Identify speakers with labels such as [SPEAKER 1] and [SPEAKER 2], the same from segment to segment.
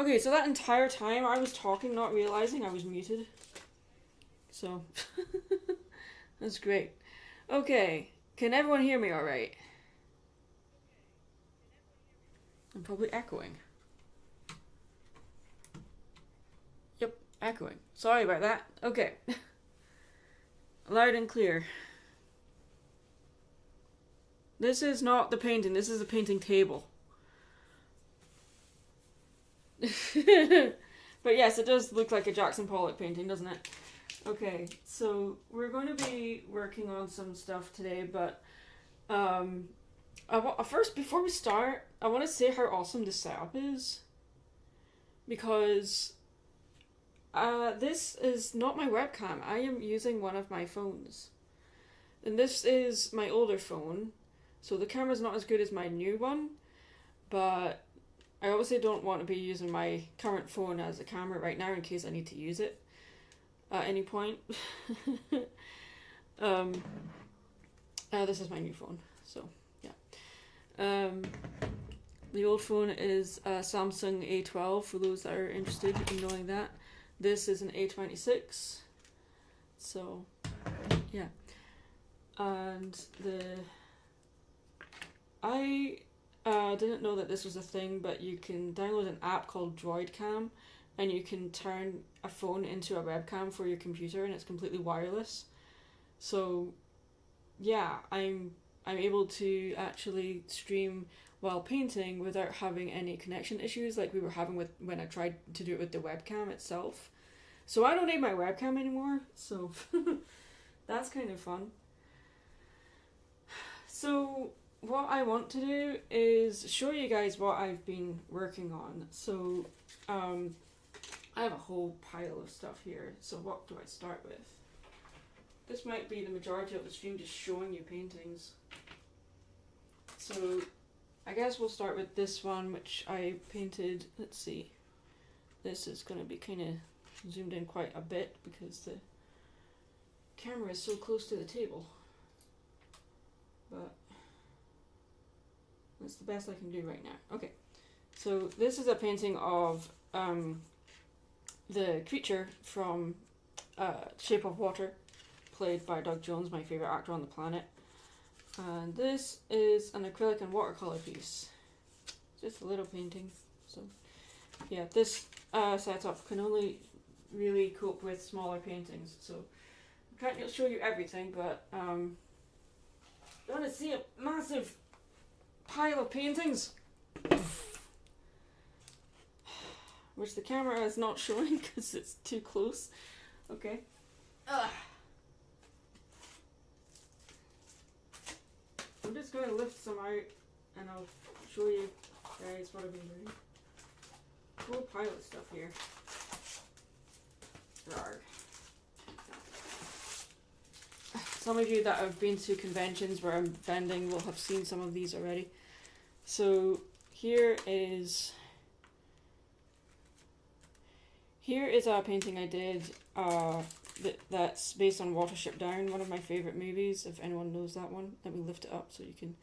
[SPEAKER 1] Okay, so that entire time I was talking, not realizing I was muted. So, that's great. Okay, can everyone hear me alright? I'm probably echoing. Yep, echoing. Sorry about that. Okay. Loud and clear. This is not the painting, this is the painting table. But yes, it does look like a Jackson Pollock painting, doesn't it? Okay, so we're going to be working on some stuff today, but first, before we start, I want to say how awesome this setup is. Because this is not my webcam. I am using one of my phones. And this is my older phone, so the camera's not as good as my new one, but I obviously don't want to be using my current phone as a camera right now in case I need to use it at any point. This is my new phone, so yeah. The old phone is a Samsung A12 for those that are interested in knowing that. This is an A26, so yeah. And I didn't know that this was a thing, but you can download an app called DroidCam, and you can turn a phone into a webcam for your computer, and it's completely wireless. So, yeah, I'm able to actually stream while painting without having any connection issues like we were having with when I tried to do it with the webcam itself. So I don't need my webcam anymore, so that's kind of fun. So what I want to do is show you guys what I've been working on. So I have a whole pile of stuff here, so what do I start with? This might be the majority of the stream, just showing you paintings. So I guess we'll start with this one, which I painted. Let's see. This is going to be kind of zoomed in quite a bit because the camera is so close to the table. But that's the best I can do right now. Okay. So this is a painting of the creature from Shape of Water, played by Doug Jones, my favourite actor on the planet. And this is an acrylic and watercolour piece. Just a little painting. So yeah, this setup can only really cope with smaller paintings. So I can't show you everything, but you want to see a massive pile of paintings? Which the camera is not showing because it's too close. Okay. I'm just going to lift some out and I'll show you guys what I've been doing. Whole pile of stuff here. Rawr. Some of you that have been to conventions where I'm vending will have seen some of these already. So here is a painting I did that's based on Watership Down, one of my favourite movies, if anyone knows that one. Let me lift it up so you can...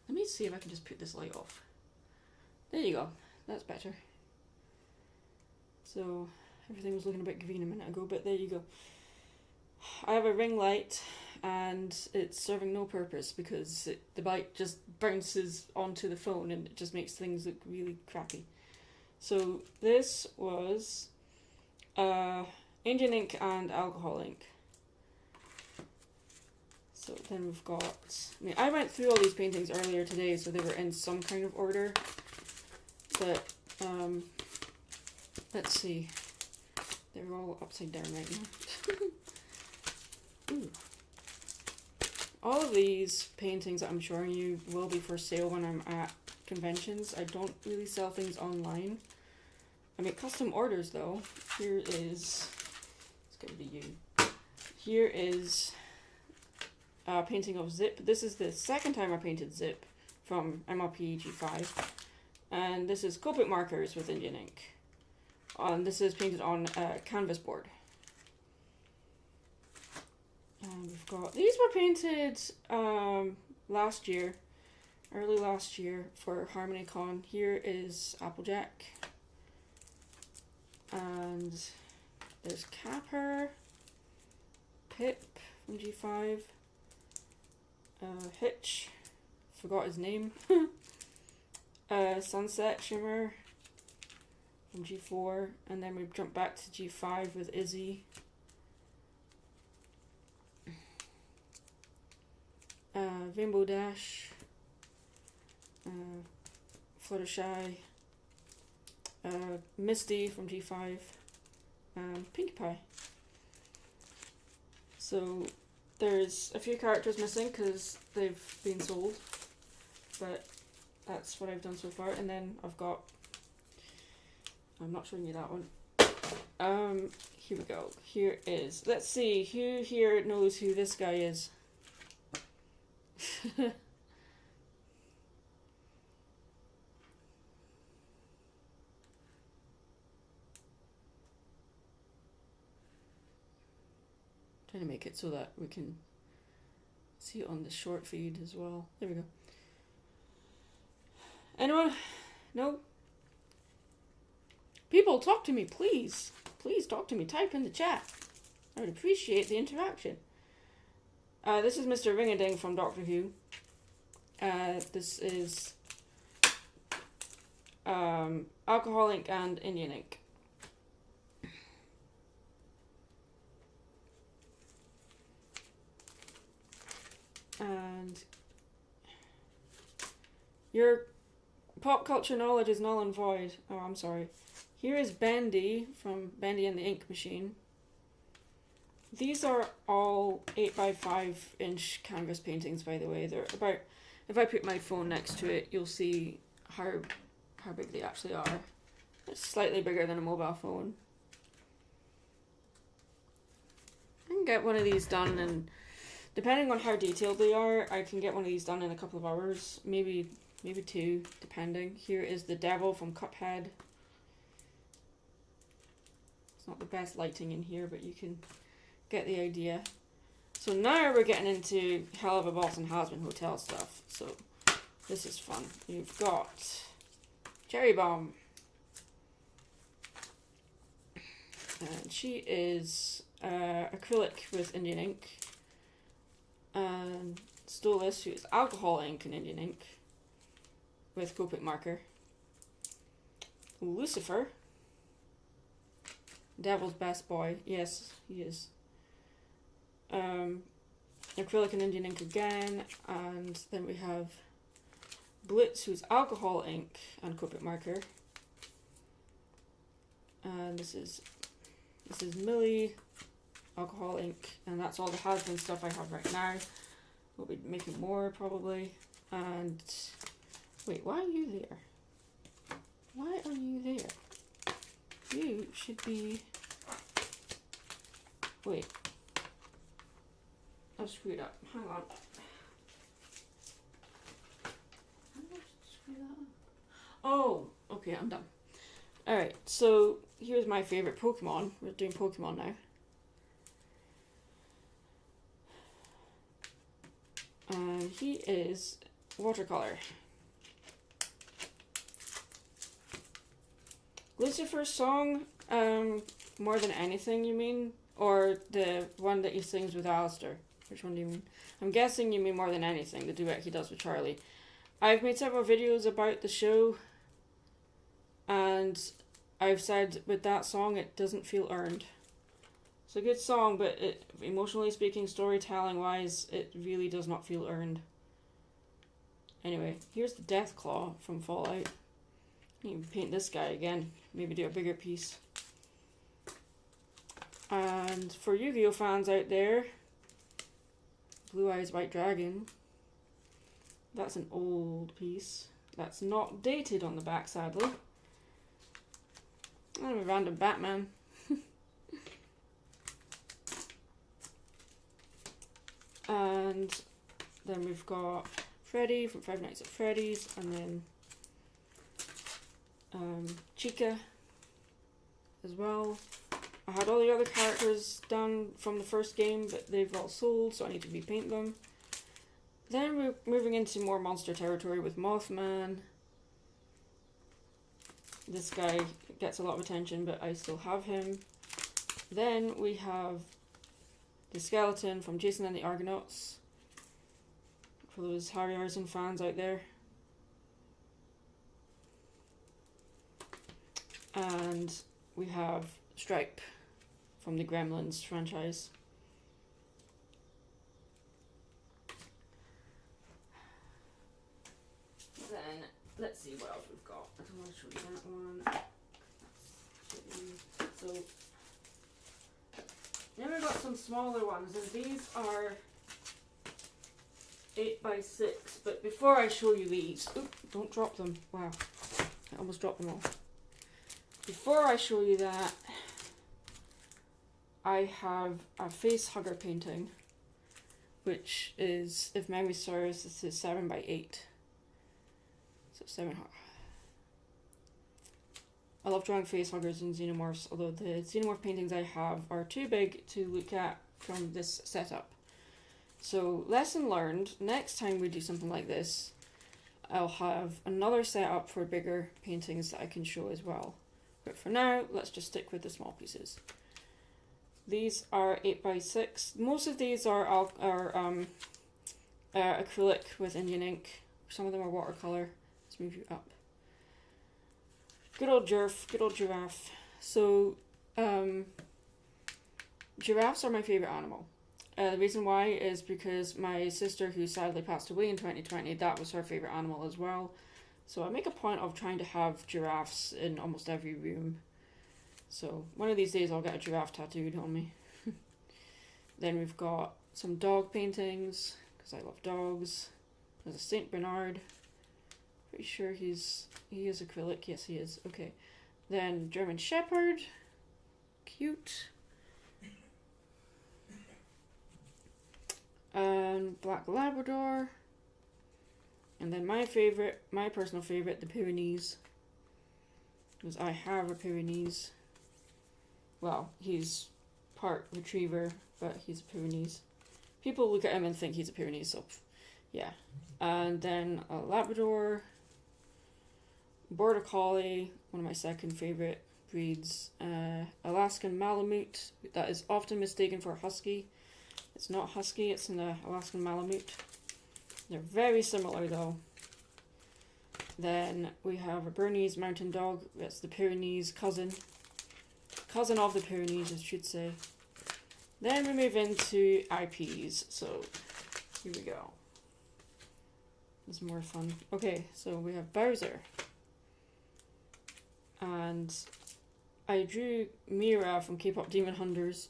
[SPEAKER 1] Let me see if I can just put this light off. There you go. That's better. So, everything was looking a bit green a minute ago, but there you go. I have a ring light, and it's serving no purpose because the light just bounces onto the phone and it just makes things look really crappy. So, this was Indian ink and alcohol ink. So then we've got, I went through all these paintings earlier today, so they were in some kind of order, but let's see, they're all upside down right now. Ooh. All of these paintings that I'm showing you will be for sale when I'm at conventions. I don't really sell things online. I make custom orders though. Here is, it's going to be you. Here is a painting of Zip. This is the second time I painted Zip from MRP G5. And this is Copic markers with Indian ink. And this is painted on a canvas board. And we've got, these were painted last year, early last year for HarmonyCon. Here is Applejack. And there's Capper, Pip from G5, Hitch, forgot his name, Sunset Shimmer from G4, and then we jump back to G5 with Izzy. Rainbow Dash, Fluttershy, Misty from G5, and Pinkie Pie. So there's a few characters missing because they've been sold, but that's what I've done so far. And then I've got, I'm not showing you that one. Here we go. Here is, let's see, who here knows who this guy is? Trying to make it so that we can see it on the short feed as well. There we go. Anyone? No? People, talk to me, please. Please talk to me. Type in the chat. I would appreciate the interaction. This is Mr. Ring-a-Ding from Doctor Who. This is Alcohol Ink and Indian Ink. And your pop culture knowledge is null and void. Oh, I'm sorry. Here is Bendy from Bendy and the Ink Machine. These are all 8x5 inch canvas paintings, by the way. They're about, if I put my phone next to it, you'll see how big they actually are. It's slightly bigger than a mobile phone. I can get one of these done, and depending on how detailed they are, I can get one of these done in a couple of hours, maybe 2, depending. Here is the Devil from Cuphead. It's not the best lighting in here, but you can get the idea. So now we're getting into Hell of a Boston Has-Been Hotel stuff. So this is fun. You've got Cherry Bomb. And she is acrylic with Indian ink. And Stolas, who is alcohol ink and Indian ink with Copic marker. Lucifer. Devil's best boy. Yes, he is. Acrylic and Indian ink again, and then we have Blitz, who's alcohol ink and Copic marker, and this is Millie, alcohol ink, and that's all the has-been stuff I have right now. We'll be making more probably. And wait, why are you there? Why are you there? You should be. Wait. I screwed up. Hang on. How did I screw that up? Oh, okay, I'm done. Alright, so here's my favorite Pokemon. We're doing Pokemon now. And he is watercolor. Lucifer's song, More Than Anything, you mean? Or the one that he sings with Alistair? Which one do you mean? I'm guessing you mean More Than Anything, the duet he does with Charlie. I've made several videos about the show, and I've said with that song it doesn't feel earned. It's a good song, but it, emotionally speaking, storytelling wise, it really does not feel earned. Anyway, here's the Death Claw from Fallout. I can paint this guy again, maybe do a bigger piece. And for Yu-Gi-Oh fans out there, Blue Eyes White Dragon. That's an old piece. That's not dated on the back, sadly. And a random Batman. And then we've got Freddy from Five Nights at Freddy's, and then Chica as well. I had all the other characters done from the first game, but they've all sold, so I need to repaint them. Then we're moving into more monster territory with Mothman. This guy gets a lot of attention, but I still have him. Then we have the skeleton from Jason and the Argonauts, for those Harryhausen fans out there. And we have Stripe from the Gremlins franchise. Then, let's see what else we've got. I don't want to show you that one. So, then we've got some smaller ones, and these are 8x6. But before I show you these, oop, don't drop them. Wow, I almost dropped them all. Before I show you that, I have a face hugger painting, which is, if memory serves, this is 7x8. So 7. I love drawing face huggers and xenomorphs, although the xenomorph paintings I have are too big to look at from this setup. So lesson learned, next time we do something like this, I'll have another setup for bigger paintings that I can show as well. But for now, let's just stick with the small pieces. These are 8x6. Most of these are acrylic with Indian ink. Some of them are watercolor. Let's move you up. Good old giraffe. So, giraffes are my favourite animal. The reason why is because my sister, who sadly passed away in 2020, that was her favourite animal as well. So I make a point of trying to have giraffes in almost every room. So one of these days I'll get a giraffe tattooed on me. Then we've got some dog paintings, because I love dogs. There's a Saint Bernard. Pretty sure he is acrylic. Yes, he is. Okay. Then German Shepherd. Cute. And Black Labrador. And then my personal favourite, the Pyrenees. Because I have a Pyrenees. Well, he's part retriever, but he's a Pyrenees. People look at him and think he's a Pyrenees, so yeah. And then a Labrador, Border Collie, one of my second favourite breeds, Alaskan Malamute, that is often mistaken for a Husky. It's not Husky, it's an Alaskan Malamute. They're very similar though. Then we have a Bernese Mountain Dog, that's the Pyrenees cousin. Cousin of the Pyrenees, I should say. Then we move into IPs, so here we go. It's more fun. Okay, so we have Bowser. And I drew Mira from K-pop Demon Hunters.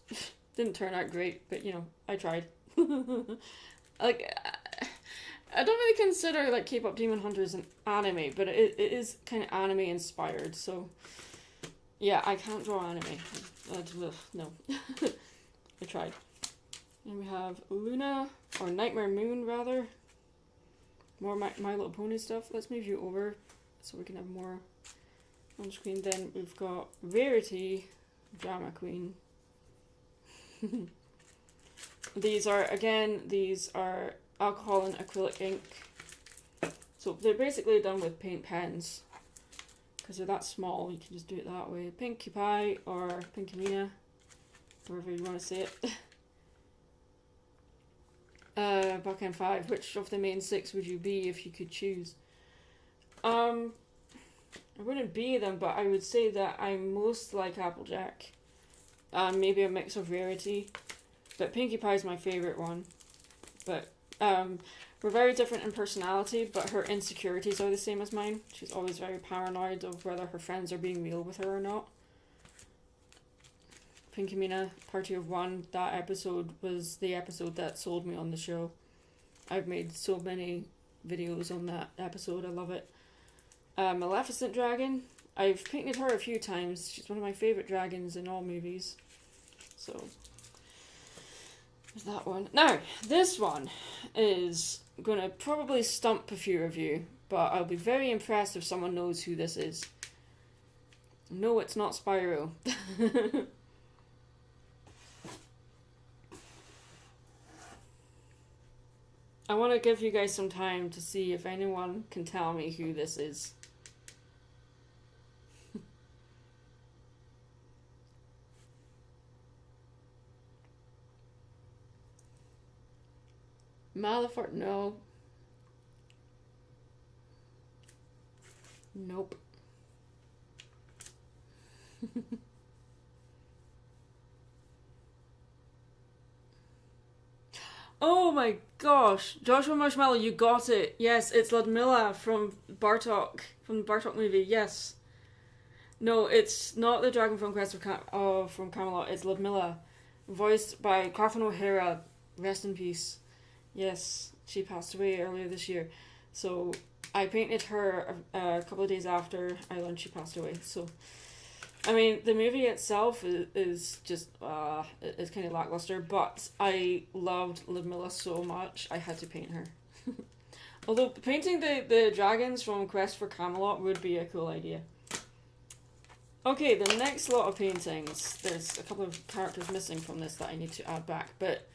[SPEAKER 1] Didn't turn out great, but you know, I tried. Like, I don't really consider like K-pop Demon Hunters an anime, but it is kind of anime inspired, so yeah, I can't draw anime. No. I tried. And we have Luna, or Nightmare Moon rather. More My Little Pony stuff. Let's move you over so we can have more on screen. Then we've got Rarity, Drama Queen. These are alcohol and acrylic ink. So they're basically done with paint pens. Because they're that small, you can just do it that way. Pinkie Pie or Pinkymina, however you want to say it. Buckend 5, which of the main 6 would you be if you could choose? I wouldn't be them, but I would say that I'm most like Applejack. Maybe a mix of Rarity. But Pinkie Pie is my favourite one. But we're very different in personality, but her insecurities are the same as mine. She's always very paranoid of whether her friends are being real with her or not. Pinkymina, Party of One, that episode was the episode that sold me on the show. I've made so many videos on that episode, I love it. Maleficent Dragon, I've painted her a few times. She's one of my favourite dragons in all movies. So, there's that one. Now, this one is going to probably stump a few of you, but I'll be very impressed if someone knows who this is. No, it's not Spyro. I want to give you guys some time to see if anyone can tell me who this is. Malafort, no. Nope. Oh my gosh, Joshua Marshmallow, you got it. Yes, it's Ludmilla from Bartok, from the Bartok movie. Yes. No, it's not the dragon from from Camelot. It's Ludmilla, voiced by Catherine O'Hara. Rest in peace. Yes, she passed away earlier this year. So I painted her a couple of days after I learned she passed away. So, I mean, the movie itself is just it's kind of lackluster, but I loved Ludmilla so much I had to paint her. Although painting the dragons from Quest for Camelot would be a cool idea. Okay, the next lot of paintings. There's a couple of characters missing from this that I need to add back, but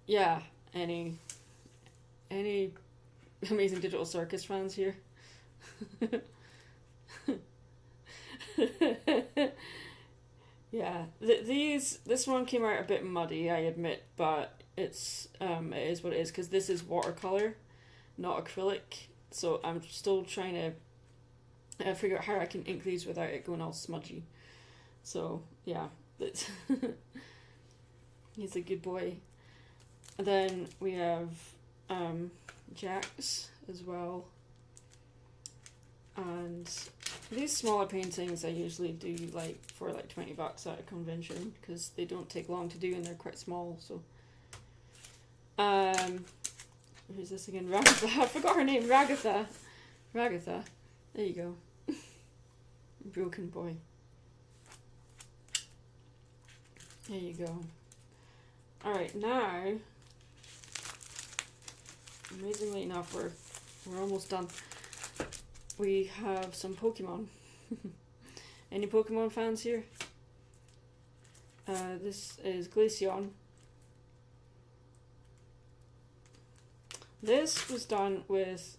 [SPEAKER 1] yeah, any Amazing Digital Circus fans here? Yeah, this one came out a bit muddy, I admit, but it is what it is, because this is watercolor, not acrylic, so I'm still trying to figure out how I can ink these without it going all smudgy. So yeah, he's a good boy. And then we have Jax as well. And these smaller paintings I usually do like for like $20 at a convention because they don't take long to do and they're quite small. So who's this again? Ragatha. I forgot her name. Ragatha. There you go. Broken boy. There you go. Alright, now, amazingly enough, we're almost done. We have some Pokemon. Any Pokemon fans here? This is Glaceon. This was done with,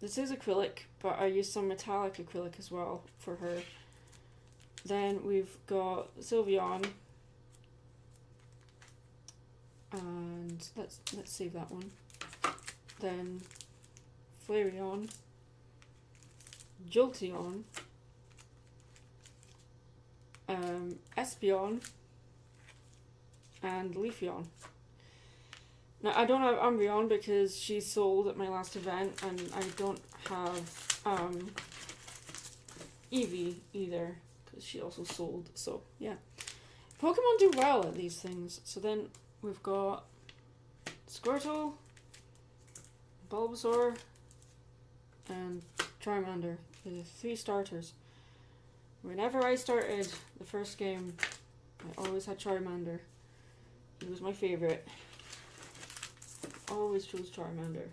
[SPEAKER 1] this is acrylic, but I used some metallic acrylic as well for her. Then we've got Sylveon. And let's save that one. Then Flareon, Jolteon, Espeon, and Leafeon. Now I don't have Umbreon because she sold at my last event, and I don't have Eevee either because she also sold. So yeah, Pokemon do well at these things. So then we've got Squirtle, Bulbasaur, and Charmander, the 3 starters. Whenever I started the first game, I always had Charmander. He was my favourite. Always chose Charmander.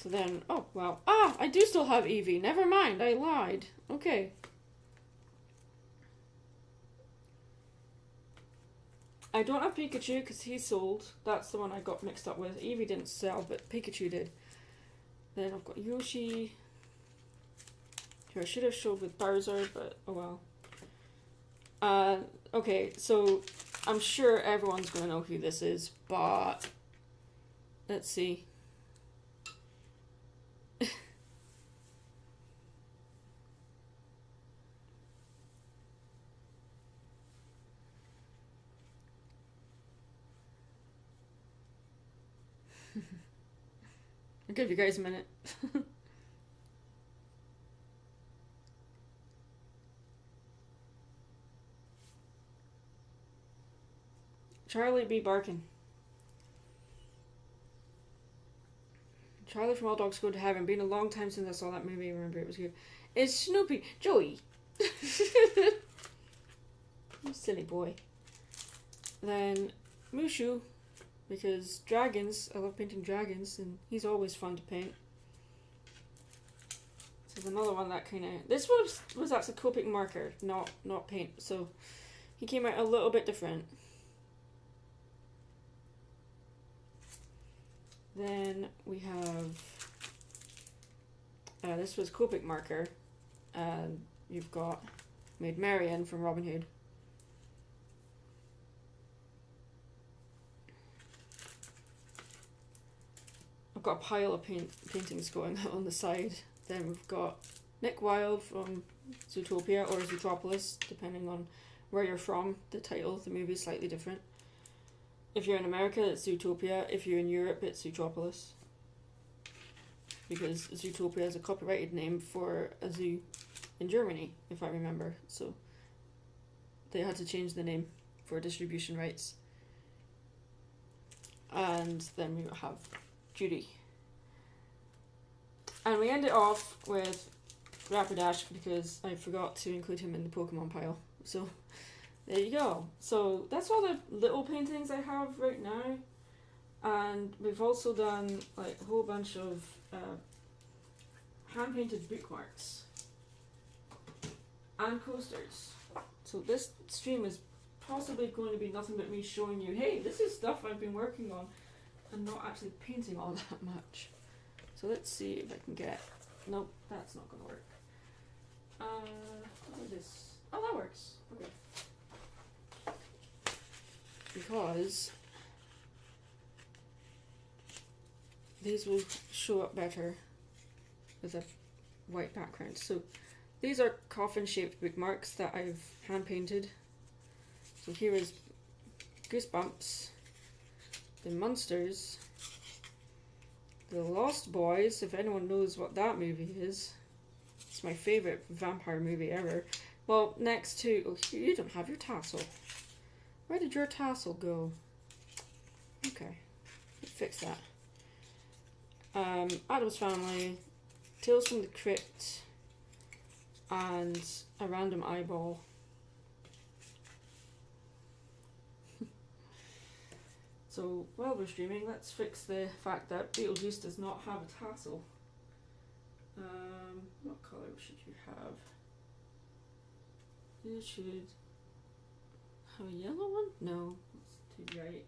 [SPEAKER 1] So then, oh, well. Ah, I do still have Eevee. Never mind, I lied. Okay. I don't have Pikachu because he sold. That's the one I got mixed up with. Eevee didn't sell, but Pikachu did. Then I've got Yoshi, who I should have showed with Bowser, but oh well. Okay, so I'm sure everyone's going to know who this is, but let's see. I'll give you guys a minute. Charlie B. Barkin. Charlie from All Dogs Go to Heaven. Been a long time since I saw that movie. I remember it was good. It's Snoopy. Joey. You silly boy. Then Mushu. Because dragons, I love painting dragons, and he's always fun to paint. So there's another one that kind of... This was actually Copic marker, not paint. So he came out a little bit different. Then we have... this was Copic marker. You've got Maid Marian from Robin Hood. I've got a pile of paintings going on the side. Then we've got Nick Wilde from Zootopia or Zootropolis, depending on where you're from. The title of the movie is slightly different. If you're in America, it's Zootopia. If you're in Europe, it's Zootropolis. Because Zootopia is a copyrighted name for a zoo in Germany, if I remember. So they had to change the name for distribution rights. And then we have Judy. And we end it off with Rapidash because I forgot to include him in the Pokemon pile. So there you go. So that's all the little paintings I have right now. And we've also done like a whole bunch of hand painted bookmarks and coasters. So this stream is possibly going to be nothing but me showing you, hey, this is stuff I've been working on and not actually painting all that much. So let's see if I can get, nope, that's not going to work. What is this? Oh, that works. Okay. Because these will show up better with a white background. So these are coffin shaped bookmarks that I've hand painted. So here is Goosebumps, the Munsters, the Lost Boys, if anyone knows what that movie is. It's my favourite vampire movie ever. Well, next to, oh, you don't have your tassel. Where did your tassel go? Okay, fix that. Addams Family, Tales from the Crypt, and a random eyeball. So while we're streaming, let's fix the fact that Beetlejuice does not have a tassel. What colour should you have? You should have a yellow one? No, that's too bright.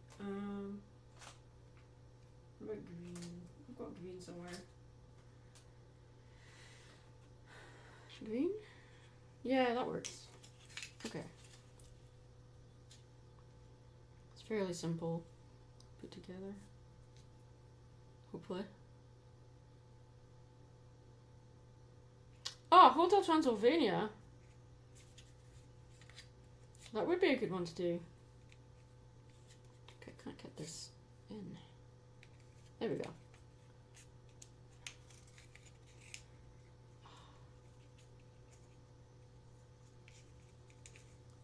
[SPEAKER 1] What about green? I've got green somewhere. Green? Yeah, that works. Okay. It's fairly simple put together. Hopefully. Oh, Hotel Transylvania. That would be a good one to do. Okay, can't get this in. There we go.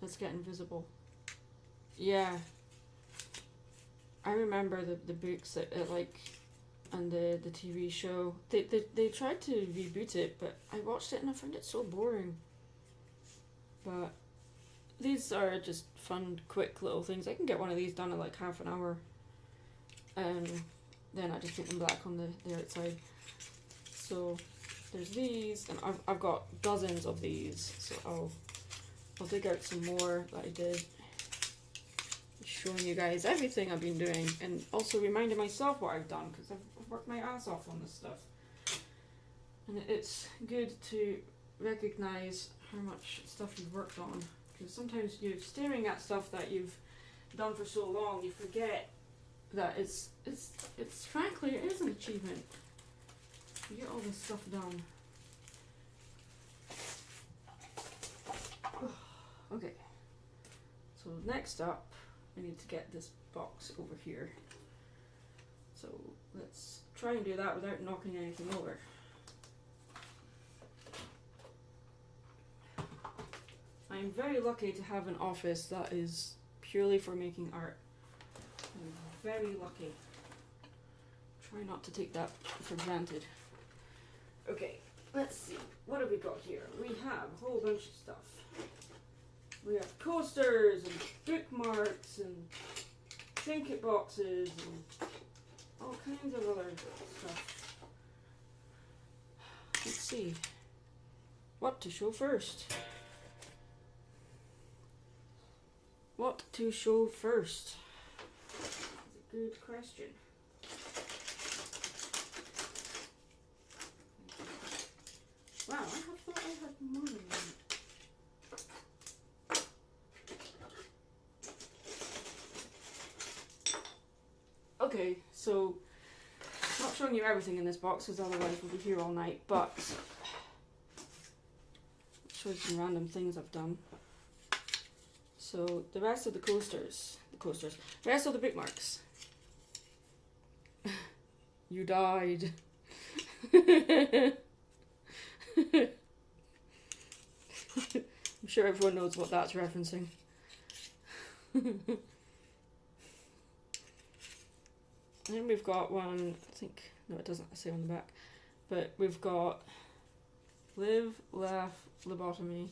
[SPEAKER 1] Let's get invisible. Yeah. I remember the books that like, and the TV show. They tried to reboot it, but I watched it and I found it so boring. But these are just fun, quick little things. I can get one of these done in like half an hour. And then I just put them black on the outside. So there's these, and I've got dozens of these. So I'll dig out some more that I did. Showing you guys everything I've been doing, and also reminding myself what I've done, because I've worked my ass off on this stuff. And it's good to recognize how much stuff you've worked on, because sometimes you're staring at stuff that you've done for so long, you forget that it's frankly, it is an achievement. You get all this stuff done. Okay, so next up, I need to get this box over here. So let's try and do that without knocking anything over. I'm very lucky to have an office that is purely for making art. I'm very lucky. Try not to take that for granted. Okay, let's see. What have we got here? We have a whole bunch of stuff. We have coasters and bookmarks and trinket boxes and all kinds of other stuff. Let's see. What to show first? What to show first? That's a good question. Wow, I have thought I had more than that. Okay, so not showing you everything in this box because otherwise we'll be here all night, but I'll show you some random things I've done. So the rest of the rest of the bookmarks. You died. I'm sure everyone knows what that's referencing. And then we've got one, no it doesn't say on the back, but we've got Live, Laugh, Lobotomy.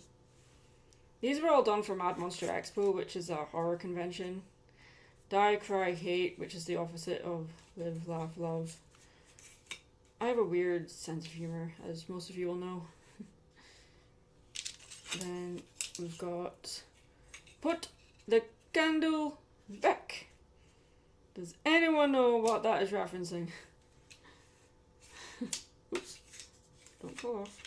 [SPEAKER 1] These were all done for Mad Monster Expo, which is a horror convention. Die, Cry, Hate, which is the opposite of Live, Laugh, Love. I have a weird sense of humour, as most of you will know. Then we've got Put the Candle Back. Does anyone know what that is referencing? Oops. Don't fall off.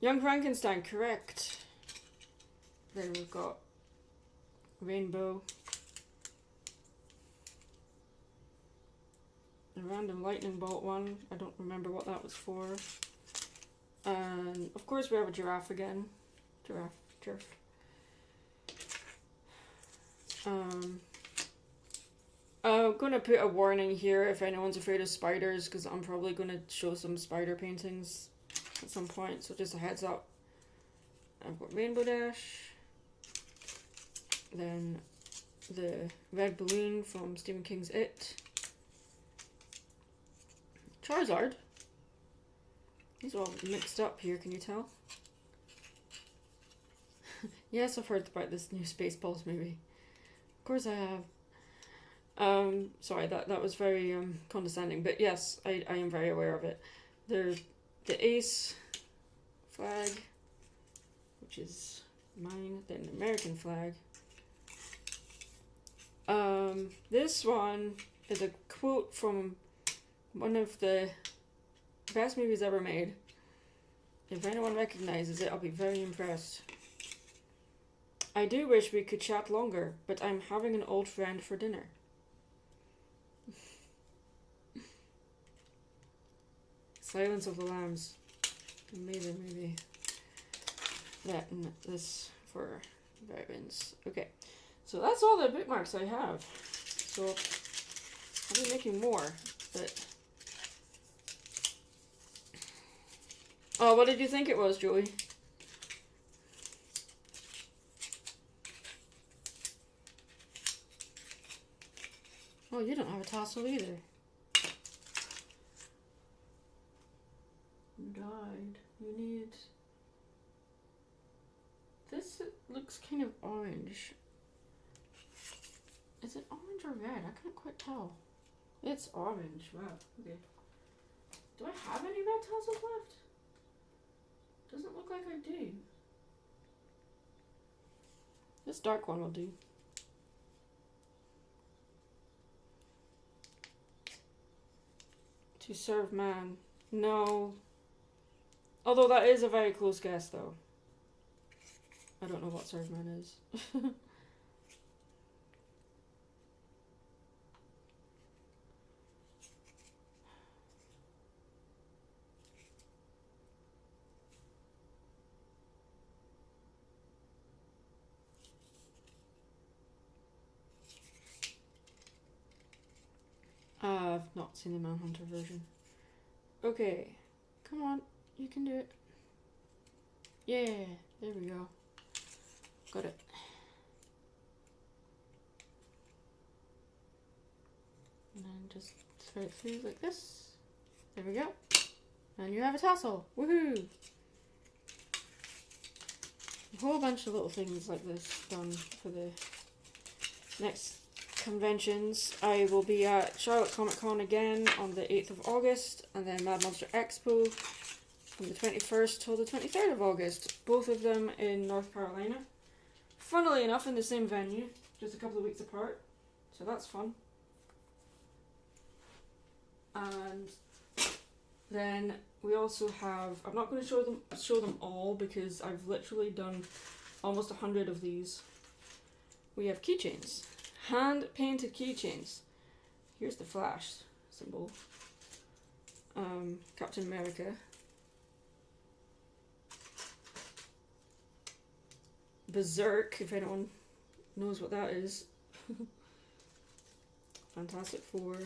[SPEAKER 1] Young Frankenstein, correct. Then we've got Rainbow. A random lightning bolt one. I don't remember what that was for. And of course we have a giraffe again. Giraffe. I'm gonna put a warning here if anyone's afraid of spiders, because I'm probably gonna show some spider paintings at some point, so just a heads up. I've got Rainbow Dash, then the red balloon from Stephen King's It, Charizard. These are all mixed up here, can you tell? Yes, I've heard about this new Spaceballs movie. Of course I have. Sorry, that was very condescending, but yes, I am very aware of it. There's the Ace flag, which is mine, then the American flag. This one is a quote from one of the best movies ever made. If anyone recognizes it, I'll be very impressed. I do wish we could chat longer, but I'm having an old friend for dinner. Silence of the Lambs. Amazing movie. That and this for vitamins. Okay, so that's all the bookmarks I have. So I'll be making more, but... Oh, what did you think it was, Joey? Oh, you don't have a tassel either. You died. You need... This looks kind of orange. Is it orange or red? I can't quite tell. It's orange. Wow. Okay. Do I have any red tassels left? Doesn't look like I do. This dark one will do. To serve man. No. Although that is a very close guess though. I don't know what serve man is. I've not seen the Manhunter version. Okay, come on, you can do it. Yeah, there we go. Got it. And then just thread it through like this. There we go. And you have a tassel. Woohoo! A whole bunch of little things like this done for the next conventions. I will be at Charlotte Comic Con again on the 8th of August, and then Mad Monster Expo from the 21st till the 23rd of August. Both of them in North Carolina. Funnily enough, in the same venue, just a couple of weeks apart. So that's fun. And Then we also have, I'm not going to show them all because I've literally done almost 100 of these. We have keychains, hand painted keychains. Here's the Flash symbol, Captain America, Berserk, if anyone knows what that is. Fantastic Four,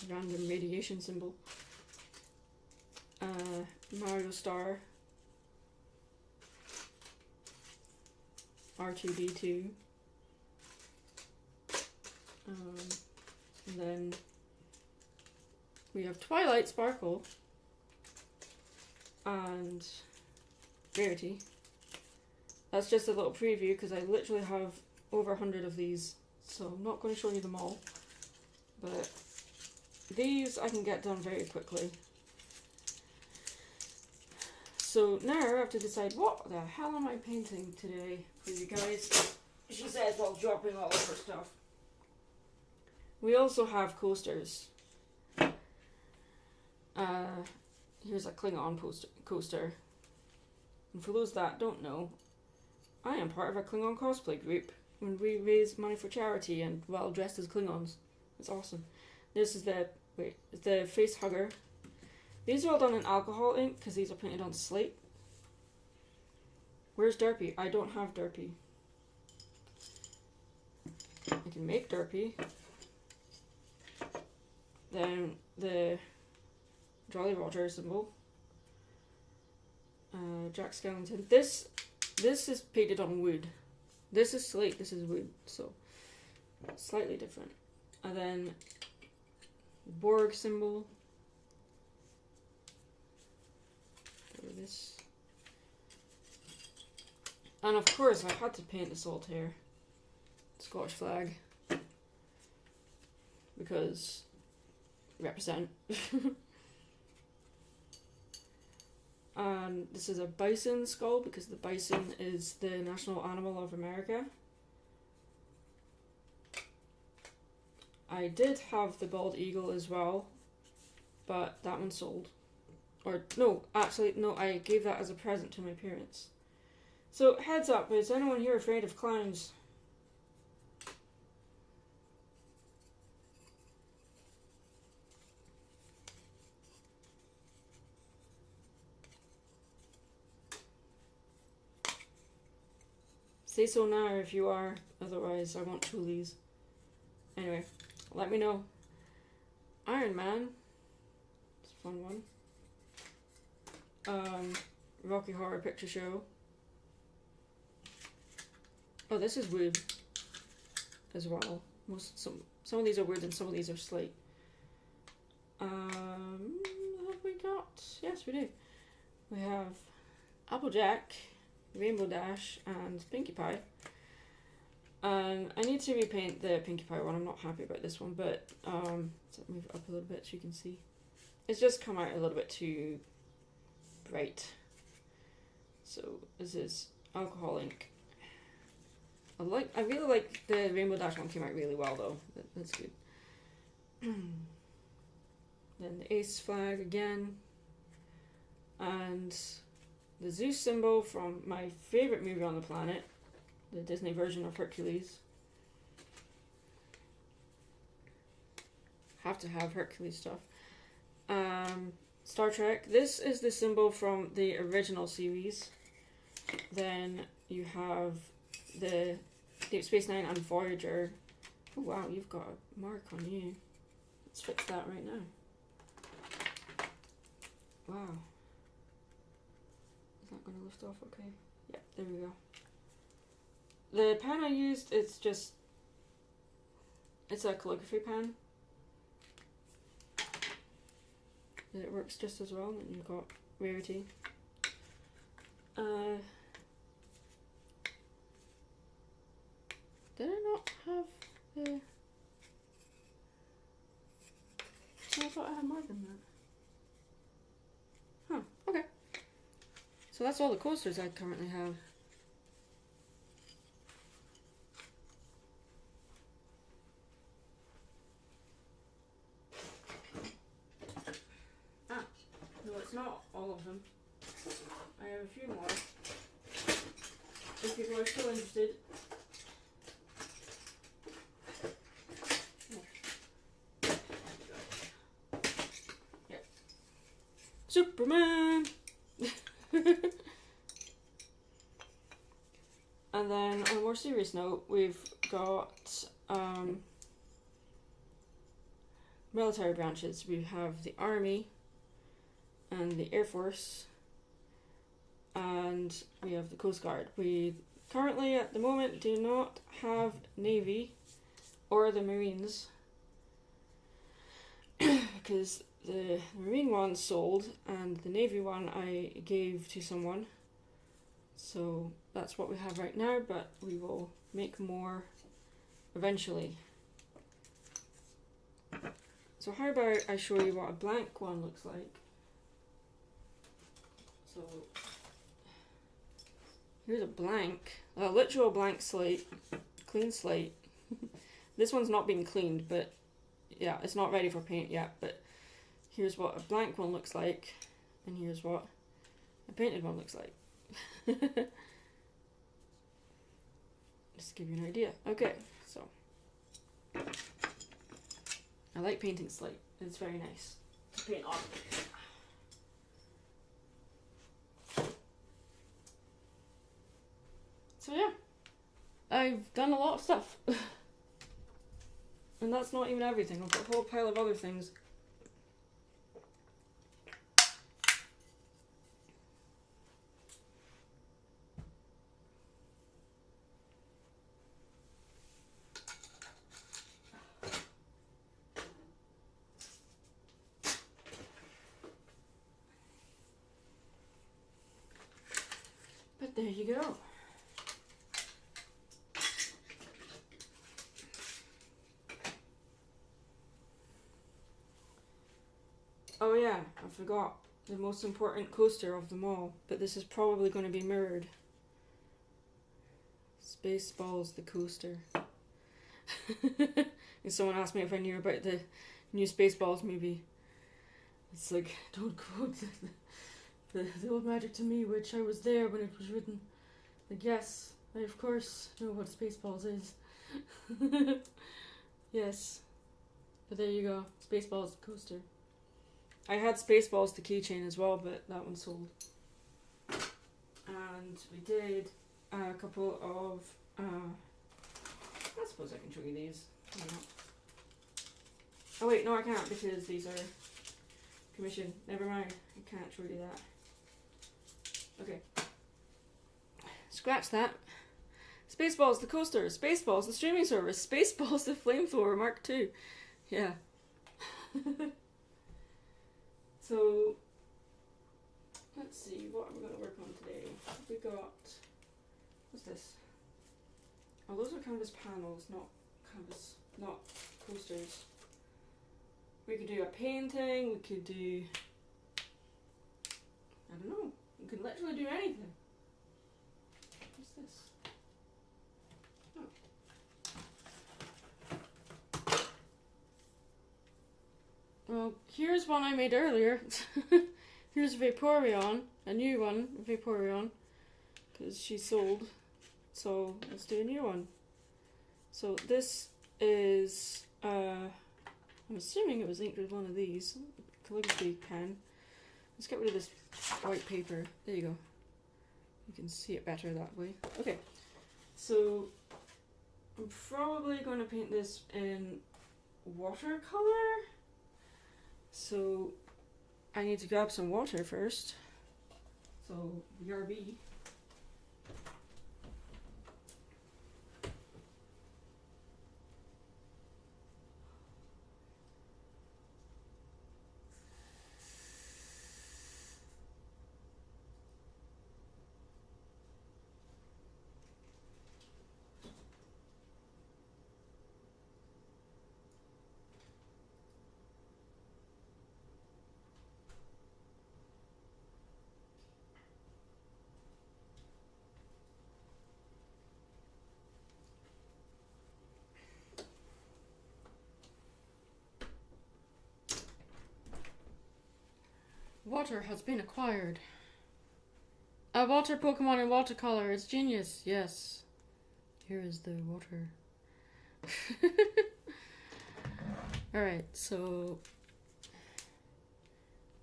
[SPEAKER 1] random radiation symbol, Mario Star, R2D2, and then we have Twilight Sparkle and Rarity. That's just a little preview because I literally have over 100 of these, so I'm not going to show you them all, but these I can get done very quickly. So now I have to decide what the hell am I painting today for you guys, she says while dropping all of her stuff. We also have coasters. Here's a Klingon coaster. And for those that don't know, I am part of a Klingon cosplay group when we raise money for charity and well dressed as Klingons. It's awesome. This is the face hugger. These are all done in alcohol ink because these are painted on slate. Where's Derpy? I don't have Derpy. I can make Derpy. Then the Jolly Roger symbol. Jack Skellington. This is painted on wood. This is slate, this is wood, so slightly different. And then Borg symbol. This. And of course I had to paint the Saltaire Scottish flag because represent. And this is a bison skull because the bison is the national animal of America. I did have the bald eagle as well, but that one sold. Or no, actually no, I gave that as a present to my parents. So heads up, is anyone here afraid of clowns? Say so now if you are, otherwise I won't show these. Anyway, let me know. Iron Man. It's a fun one. Rocky Horror Picture Show. Oh, this is wood as well. Some of these are wood and some of these are slate. Have we got? Yes, we do. We have Applejack, Rainbow Dash, and Pinkie Pie. I need to repaint the Pinkie Pie one. I'm not happy about this one, but let's move it up a little bit so you can see. It's just come out a little bit too bright. So this is alcohol ink. I really like the Rainbow Dash one. Came out really well though. That's good. Then the Ace flag again, and the Zeus symbol from my favorite movie on the planet, the Disney version of Hercules. Have to have Hercules stuff. Star Trek. This is the symbol from the original series. Then you have the Deep Space Nine and Voyager. Oh wow, you've got a mark on you. Let's fix that right now. Wow. Is that going to lift off okay? Yeah, there we go. The pen I used, it's a calligraphy pen. It works just as well, and you've got Rarity. Did I not have the... I thought I had more than that. Huh, okay. So that's all the coasters I currently have. have a few more. If people are still interested. Yeah. Superman! And then on a more serious note, we've got military branches. We have the Army and the Air Force, and we have the Coast Guard. We currently, at the moment, do not have Navy or the Marines because the Marine one sold and the Navy one I gave to someone. So that's what we have right now, but we will make more eventually. So how about I show you what a blank one looks like. So here's a literal blank slate, clean slate. This one's not been cleaned, but yeah, it's not ready for paint yet, but here's what a blank one looks like, and here's what a painted one looks like. Just to give you an idea. Okay, so I like painting slate. It's very nice to paint on. So yeah, I've done a lot of stuff. And that's not even everything. I've got a whole pile of other things. But there you go. Oh yeah, I forgot the most important coaster of them all, but this is probably going to be mirrored. Spaceballs the coaster. And someone asked me if I knew about the new Spaceballs movie. It's like, don't quote the old magic to me, which I was there when it was written. Like, yes, I of course know what Spaceballs is. Yes. But there you go, Spaceballs the coaster. I had Spaceballs the keychain as well, but that one sold. And we did a couple of, I suppose I can show you these. Why not? Oh wait, no I can't because these are commission. Never mind, I can't show you that. Okay. Scratch that. Spaceballs the coaster, Spaceballs the streaming service, Spaceballs the flamethrower Mark II. Yeah. So, let's see, what are we going to work on today? We got, what's this? Oh, those are canvas panels, not coasters. We could do a painting, we could do, I don't know, we could literally do anything. What's this? Well, here's one I made earlier. Here's Vaporeon, a new one, Vaporeon, because she sold. So let's do a new one. So this is, I'm assuming it was inked with one of these, calligraphy pen. Let's get rid of this white paper. There you go. You can see it better that way. Okay, so I'm probably going to paint this in watercolor. So I need to grab some water first. So BRB. Water has been acquired. A water Pokemon in watercolor. It's genius. Yes. Here is the water. Alright, so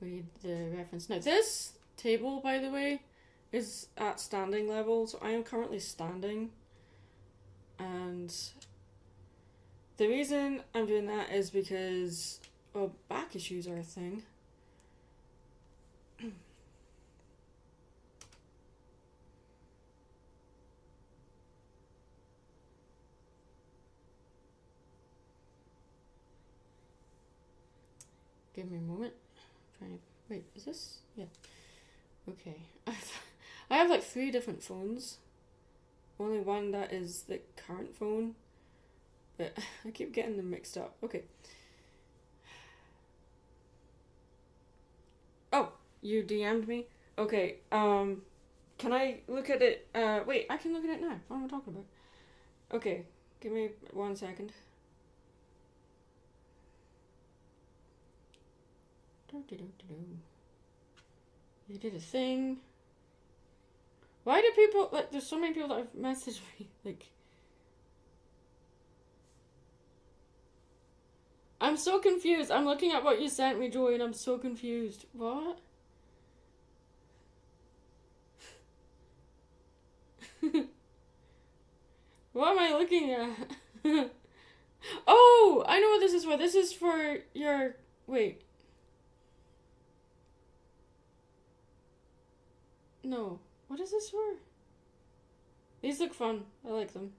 [SPEAKER 1] we need the reference. Now this table, by the way, is at standing level, so I am currently standing. And the reason I'm doing that is because, well, back issues are a thing. Give me a moment. I'm trying to wait. Is this? Yeah. Okay. I have like 3 different phones. Only one that is the current phone, but I keep getting them mixed up. Okay. Oh, you DM'd me? Okay. Can I look at it? Wait, I can look at it now. What am I talking about? Okay. Give me 1 second. You did a thing. Why do people, like, there's so many people that have messaged me, like, I'm so confused. I'm looking at what you sent me, Joey, and I'm so confused. What? What am I looking at? Oh, I know what this is for. This is for your, wait. No. What is this for? These look fun. I like them.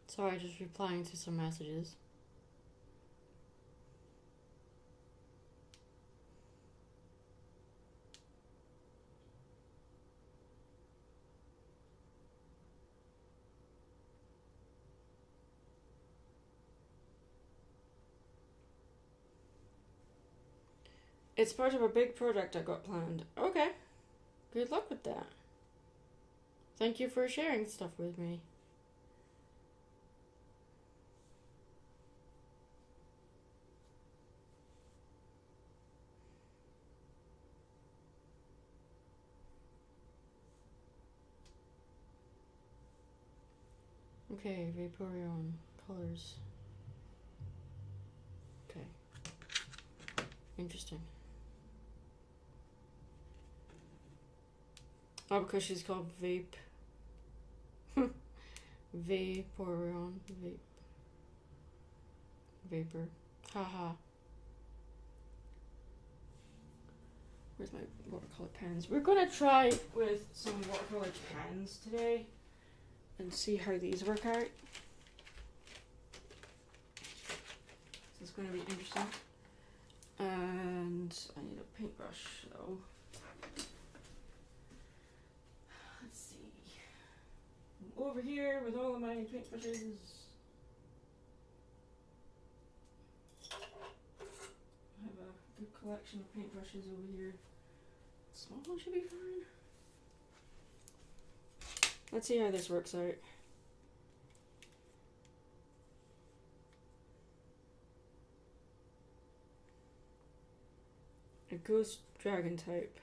[SPEAKER 1] Sorry, just replying to some messages. It's part of a big project I got planned. Okay. Good luck with that. Thank you for sharing stuff with me. Okay, Vaporeon colors. Okay. Interesting. Oh, because she's called Vape. Vaporeon. Vapor. Haha. Where's my watercolor pens? We're gonna try with some watercolor pens today and see how these work out. This is going to be interesting. And I need a paintbrush, though. Let's see. I'm over here with all of my paintbrushes. I have a good collection of paintbrushes over here. Small one should be fine. Let's see how this works out. A ghost dragon type.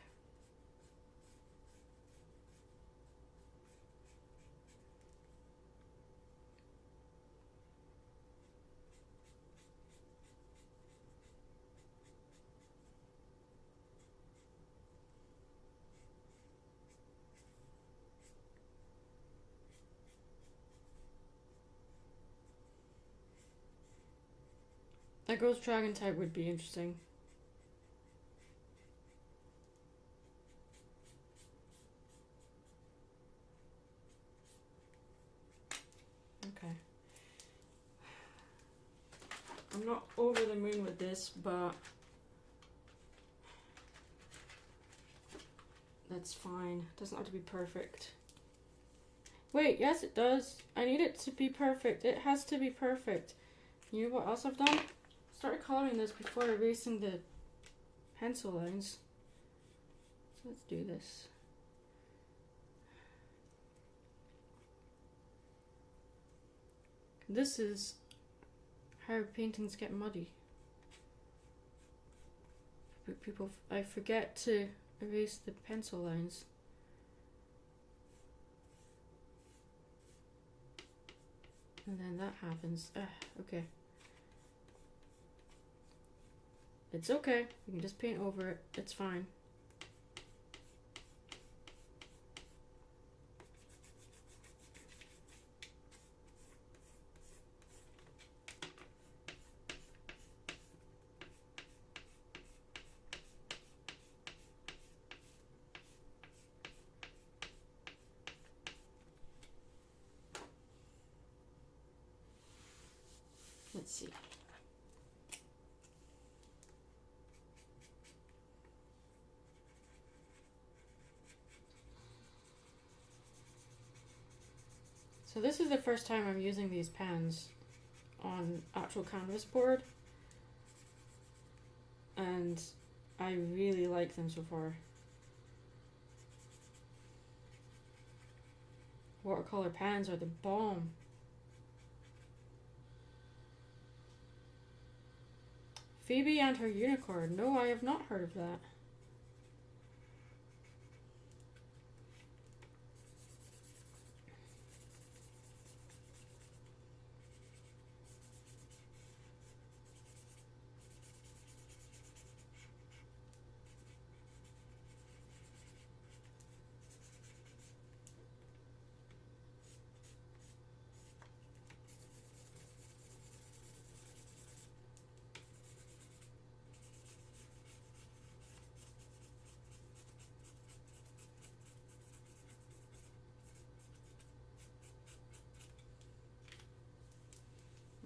[SPEAKER 1] A ghost dragon type would be interesting. I'm not over the moon with this, but that's fine. It doesn't have to be perfect. Wait, yes it does. I need it to be perfect. It has to be perfect. You know what else I've done? Started coloring this before erasing the pencil lines. So let's do this. This is how paintings get muddy. People, I forget to erase the pencil lines. And then that happens. Okay. It's okay. You can just paint over it. It's fine. Let's see. So this is the first time I'm using these pens on actual canvas board, and I really like them so far. Watercolor pens are the bomb. Phoebe and her unicorn. No, I have not heard of that.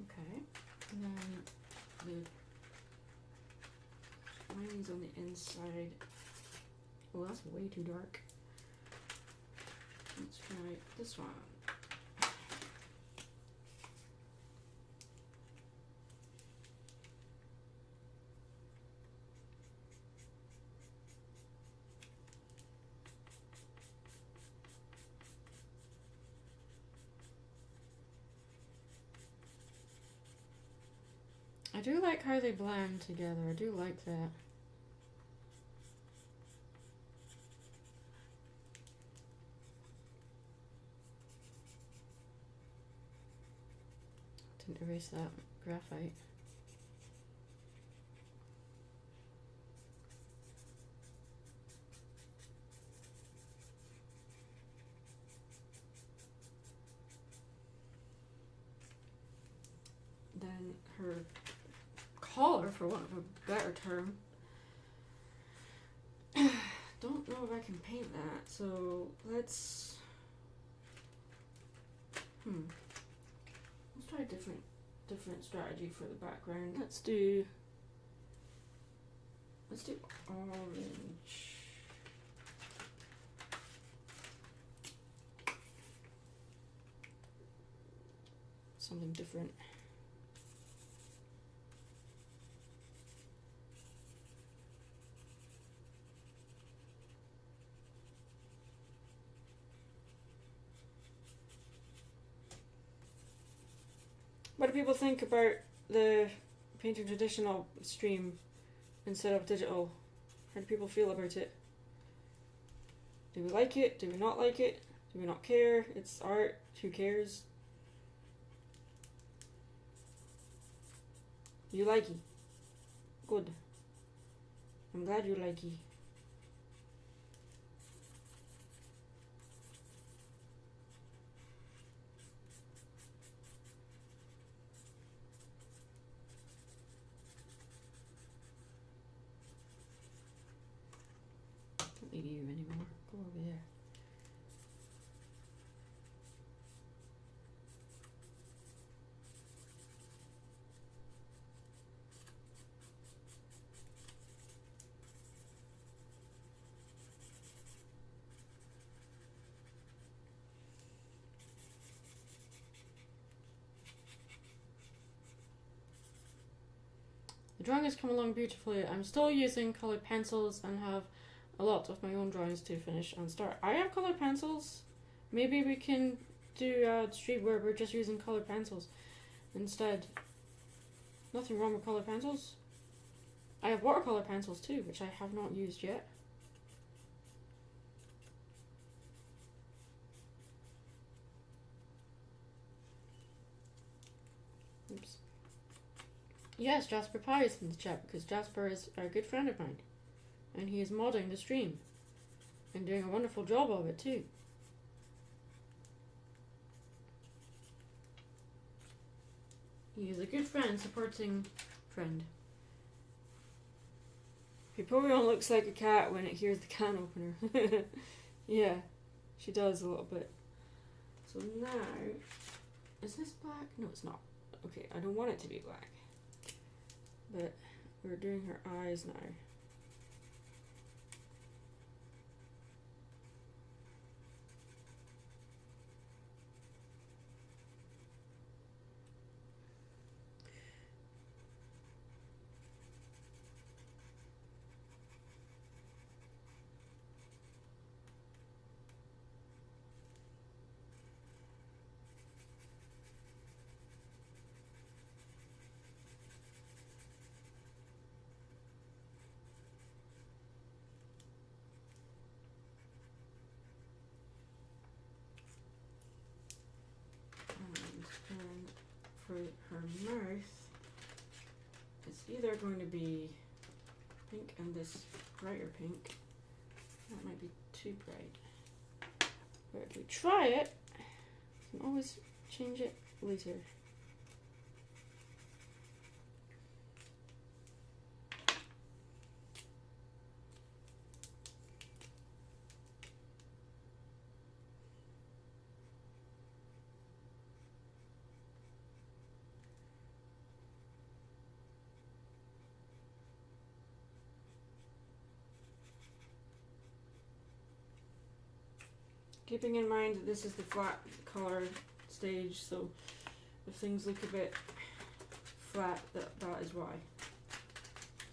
[SPEAKER 1] Okay, and then the lines on the inside. Oh, that's way too dark. Let's try this one. I do like how they blend together. I do like that. Didn't erase that graphite. Then her collar, for want of a better term. Don't know if I can paint that, so let's let's try a different strategy for the background. Let's do orange. Something different. What do people think about the painting traditional stream instead of digital? How do people feel about it? Do we like it? Do we not like it? Do we not care? It's art. Who cares? You like it? Good. I'm glad you like it. Don't need you anymore. Go over there. The drawing has come along beautifully. I'm still using coloured pencils and have a lot of my own drawings to finish and start. I have coloured pencils. Maybe we can do a stream where we're just using coloured pencils instead. Nothing wrong with coloured pencils. I have watercolour pencils too, which I have not used yet. Oops. Yes, Jasper Pie is in the chat because Jasper is a good friend of mine. And he is modding the stream. And doing a wonderful job of it too. He is a good friend, supporting friend. Vaporeon looks like a cat when it hears the can opener. Yeah, she does a little bit. So now, is this black? No, it's not. Okay, I don't want it to be black. But we're doing her eyes now. And for her mouth, it's either going to be pink and this brighter pink. That might be too bright. But if we try it, we can always change it later. Keeping in mind that this is the flat colour stage, so if things look a bit flat, that is why.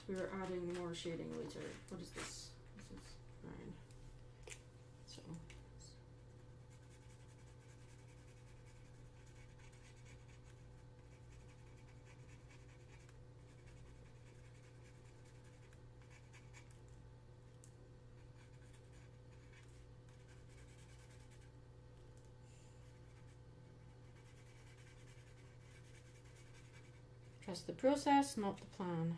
[SPEAKER 1] We are adding more shading later. What is this? This is brown. So trust the process, not the plan.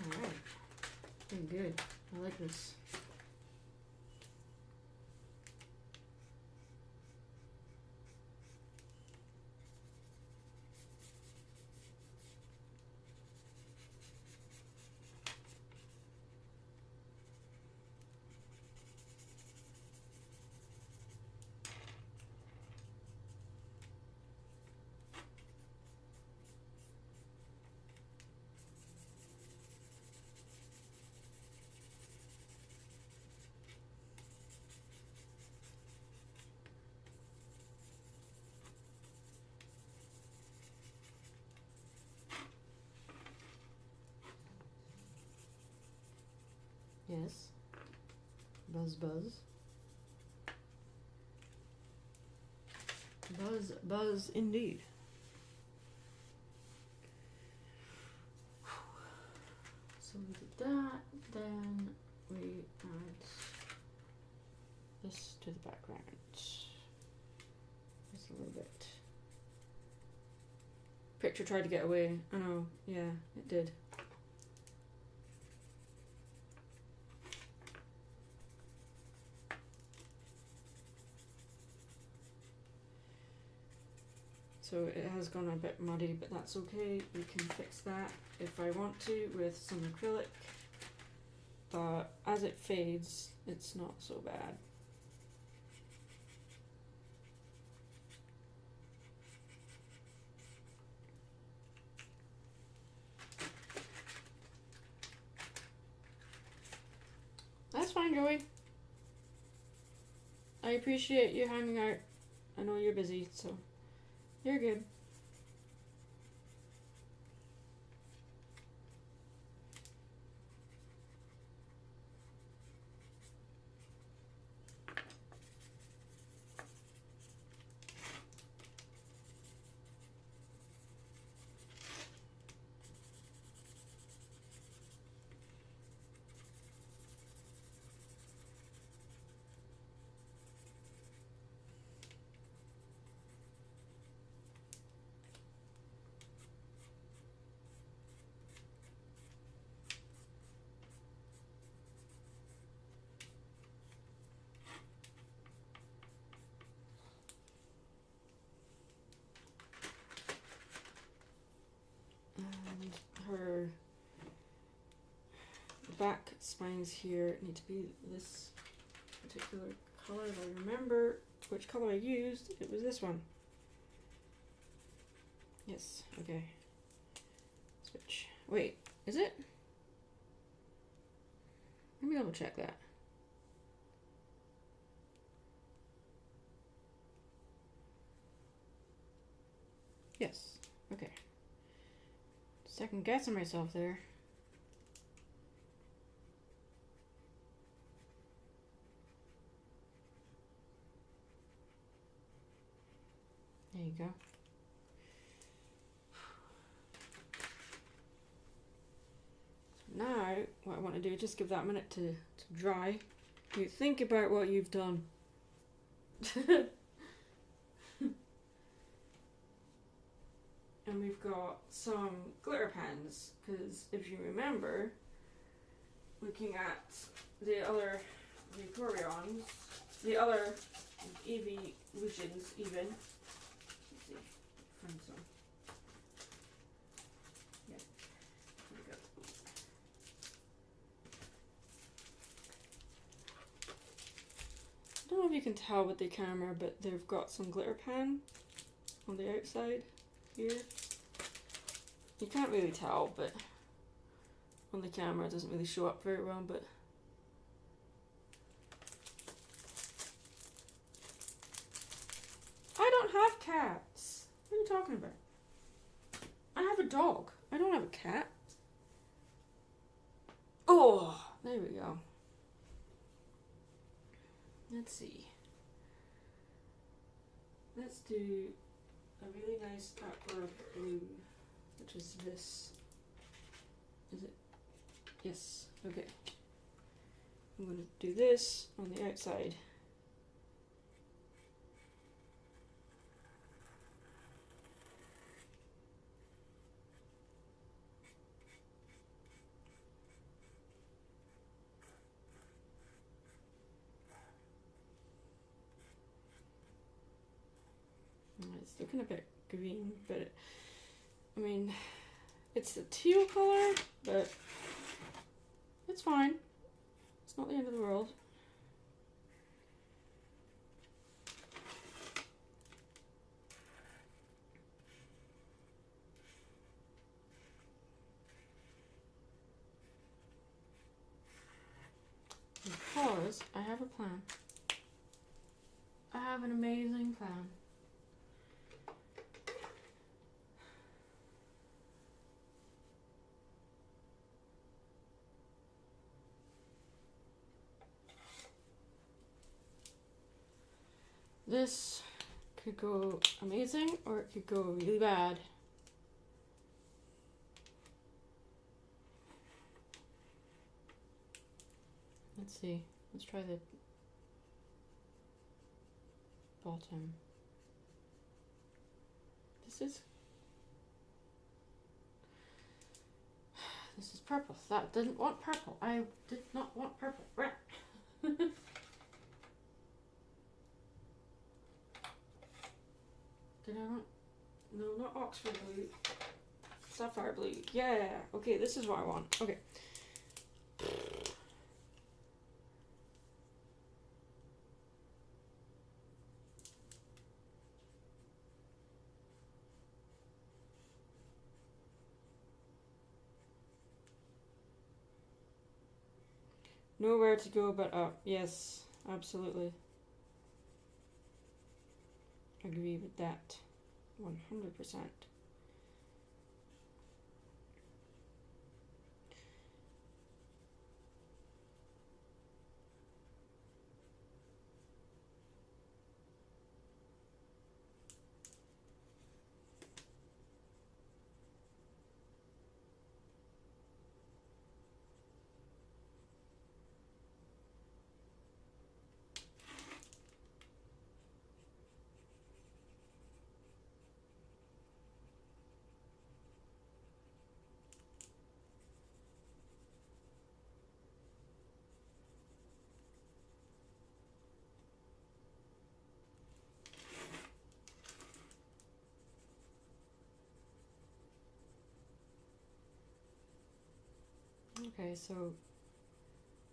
[SPEAKER 1] Alright, doing good. I like this. Yes. Buzz, buzz. Buzz, buzz indeed. So we did that, then we add this to the background. Just a little bit. Picture tried to get away. I know, yeah, it did. So it has gone a bit muddy, but that's okay. We can fix that if I want to with some acrylic. But as it fades, it's not so bad. That's fine, Joey. I appreciate you hanging out. I know you're busy, so you're good. And her back spines here need to be this particular color. If I remember which color I used, it was this one. Yes, okay. Switch. Wait, is it? Let me double check that. Yes, okay. Second guessing myself there. There you go. So now, what I want to do is just give that a minute to dry. You think about what you've done. And we've got some glitter pens, because if you remember, looking at the other Vaporeons, the other evolutions even, let's see, find some. Yeah, there we go. I don't know if you can tell with the camera, but they've got some glitter pen on the outside here. You can't really tell, but on the camera it doesn't really show up very well, but I don't have cats. What are you talking about? I have a dog. I don't have a cat. Oh, there we go. Let's see. Let's do a really nice aqua blue, which is this. Is it? Yes. Okay. I'm going to do this on the outside. It's looking a bit green, but I mean, it's a teal color, but it's fine. It's not the end of the world. Because I have a plan. I have an amazing plan. This could go amazing or it could go really bad. Let's see. Let's try the bottom. This is purple. That didn't want purple. I did not want purple. Right. Did I want? No, not Oxford blue. Sapphire blue. Yeah. Okay, this is what I want. Okay. Nowhere to go but up. Yes, absolutely. Agree with that. 100%. Okay, so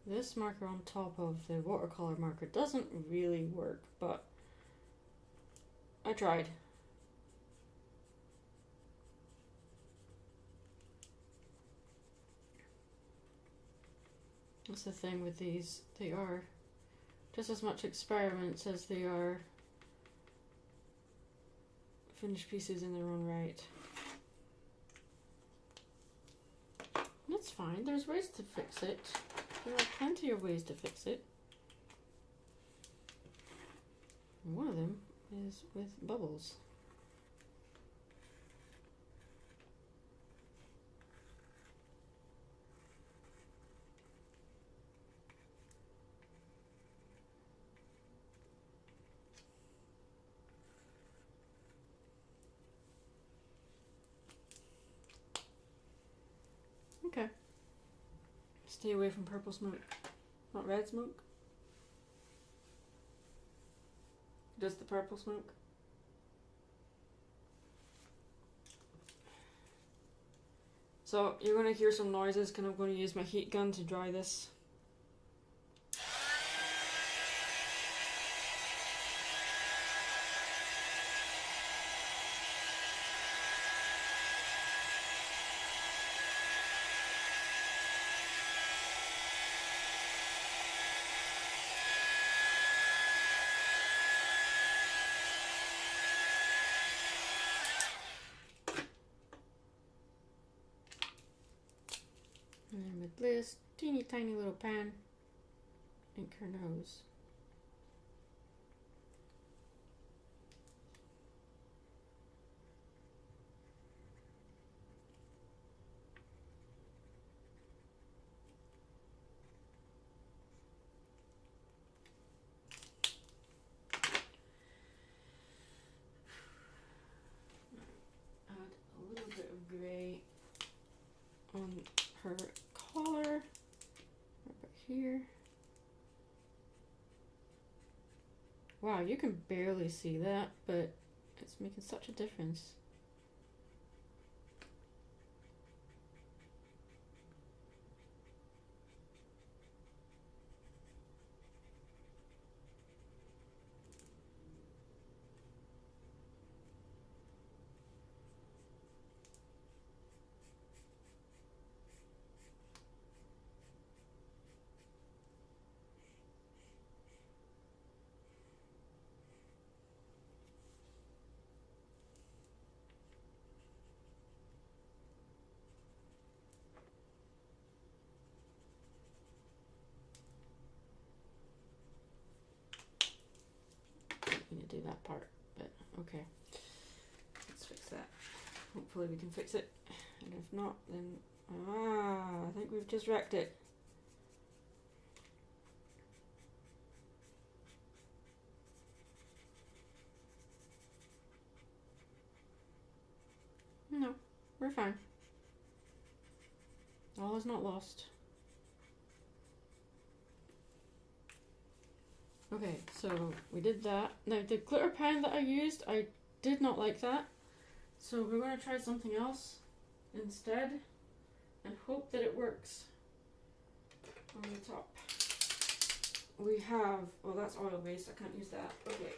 [SPEAKER 1] this marker on top of the watercolor marker doesn't really work, but I tried. That's the thing with these. They are just as much experiments as they are finished pieces in their own right. That's fine. There's ways to fix it. There are plenty of ways to fix it. And one of them is with bubbles. Okay. Stay away from purple smoke. Not red smoke. Just the purple smoke. So you're going to hear some noises because I'm going to use my heat gun to dry this. And with this teeny tiny little pan, ink her nose. Add a little bit of grey on her collar, right about here. Wow, you can barely see that, but it's making such a difference. I'm gonna do that part, but okay. Let's fix that. Hopefully we can fix it. And if not, then I think we've just wrecked it. No, we're fine. All is not lost. Okay, so we did that. Now the glitter pen that I used, I did not like that. So we're going to try something else instead and hope that it works. On the top we have, well, that's oil based, I can't use that. Okay,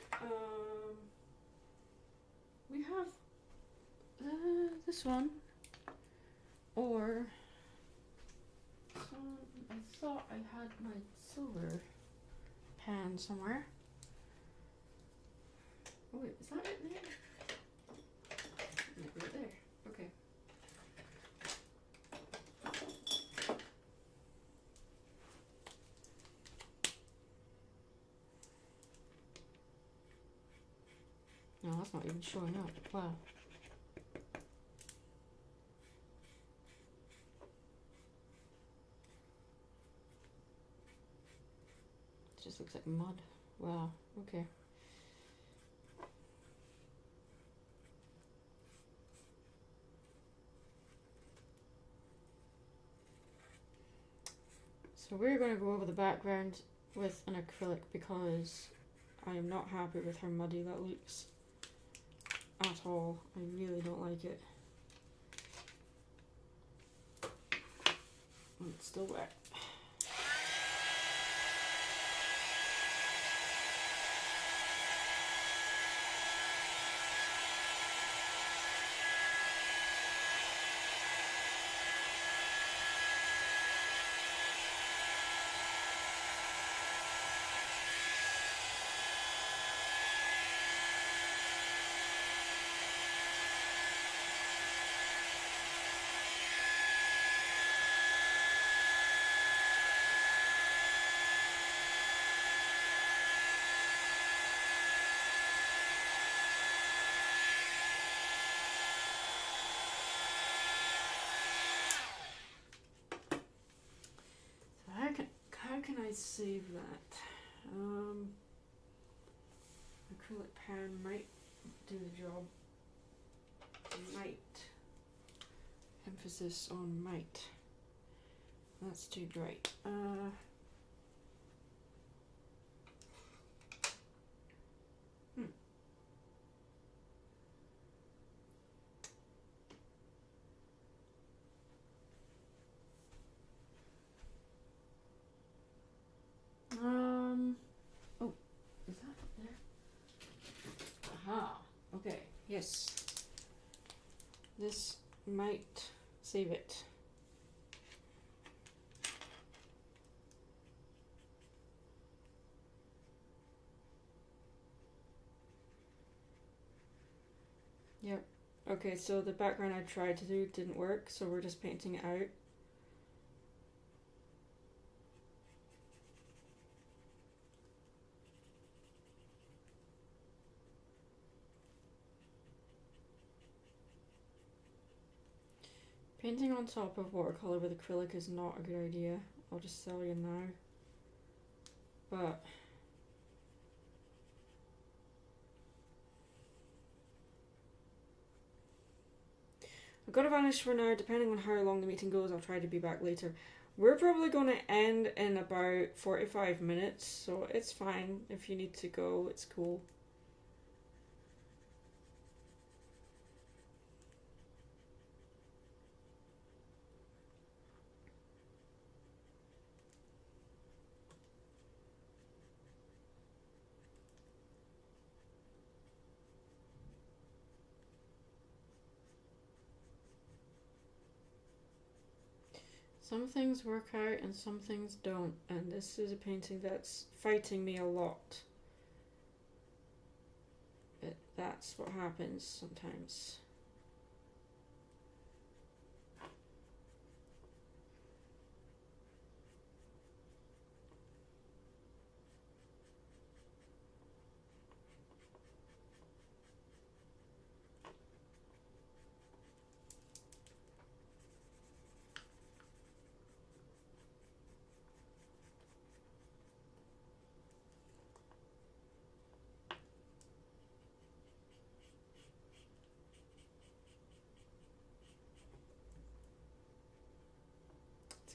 [SPEAKER 1] we have this one, or I thought I had my silver pan somewhere. Oh wait, is that it in there? Right there. Okay. No, that's not even showing up. Wow. It just looks like mud. Wow. Okay. So we're going to go over the background with an acrylic because I am not happy with how muddy that looks at all. I really don't like it. And it's still wet. How can I save that? Acrylic pan might do the job. Might. Emphasis on might. That's too bright. Oh, is that up there? Aha. Okay. Yes. This might save it. Yep. Okay, so the background I tried to do didn't work, so we're just painting it out. Painting on top of watercolor with acrylic is not a good idea. I'll just tell you now. But I've got to vanish for now. Depending on how long the meeting goes, I'll try to be back later. We're probably going to end in about 45 minutes, so it's fine. If you need to go, it's cool. Some things work out and some things don't, and this is a painting that's fighting me a lot. But that's what happens sometimes.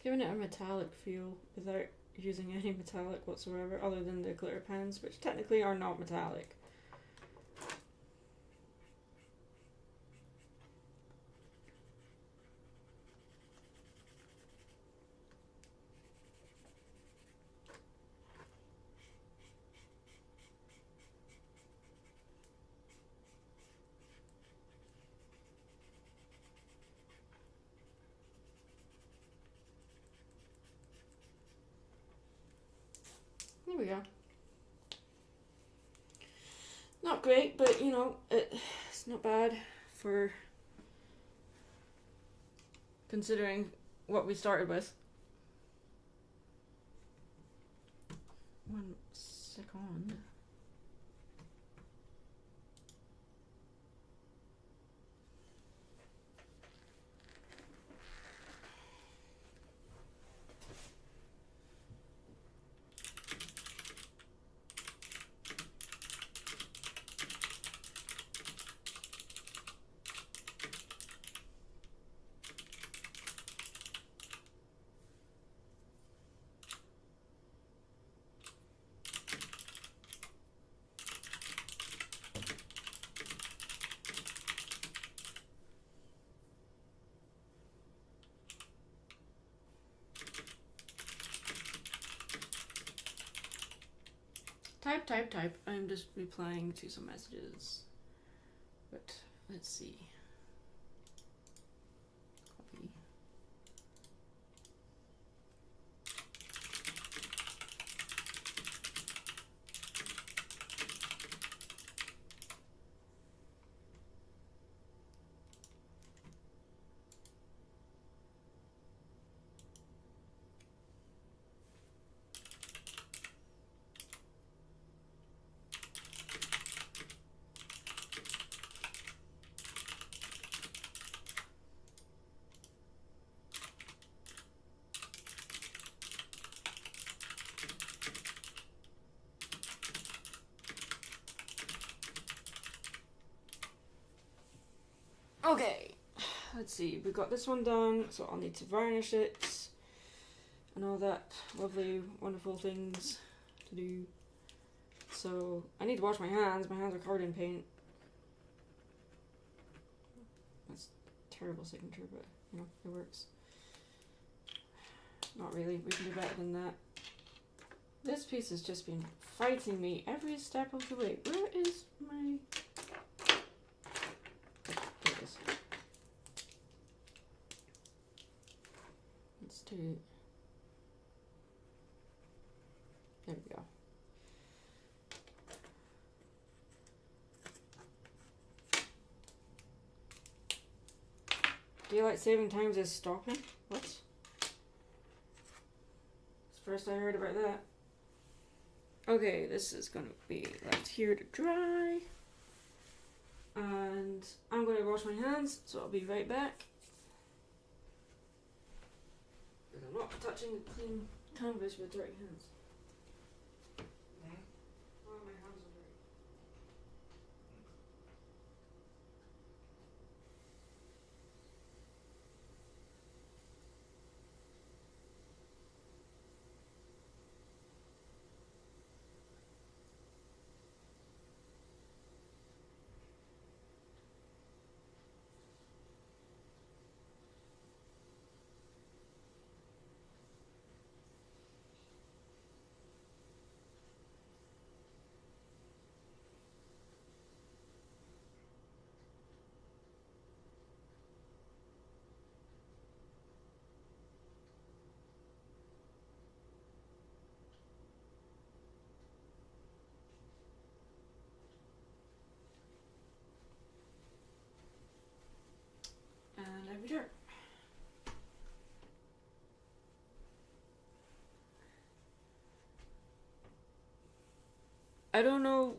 [SPEAKER 1] Giving it a metallic feel without using any metallic whatsoever other than the glitter pens, which technically are not metallic. we go. Not great, but you know, it's not bad for considering what we started with. 1 second. Type. I'm just replying to some messages. But let's see. Copy. Okay, let's see, we got this one done, so I'll need to varnish it and all that lovely, wonderful things to do. So I need to wash my hands are covered in paint. That's a terrible signature, but you know, it works. Not really, we can do better than that. This piece has just been fighting me every step of the way. Where is my... There we go. Daylight saving times is stopping? What? It's the first I heard about that. Okay, this is gonna be left here to dry. And I'm gonna wash my hands, so I'll be right back. I'm not touching the clean canvas with dirty hands. Oh, my hands are dirty. And every dirt. I don't know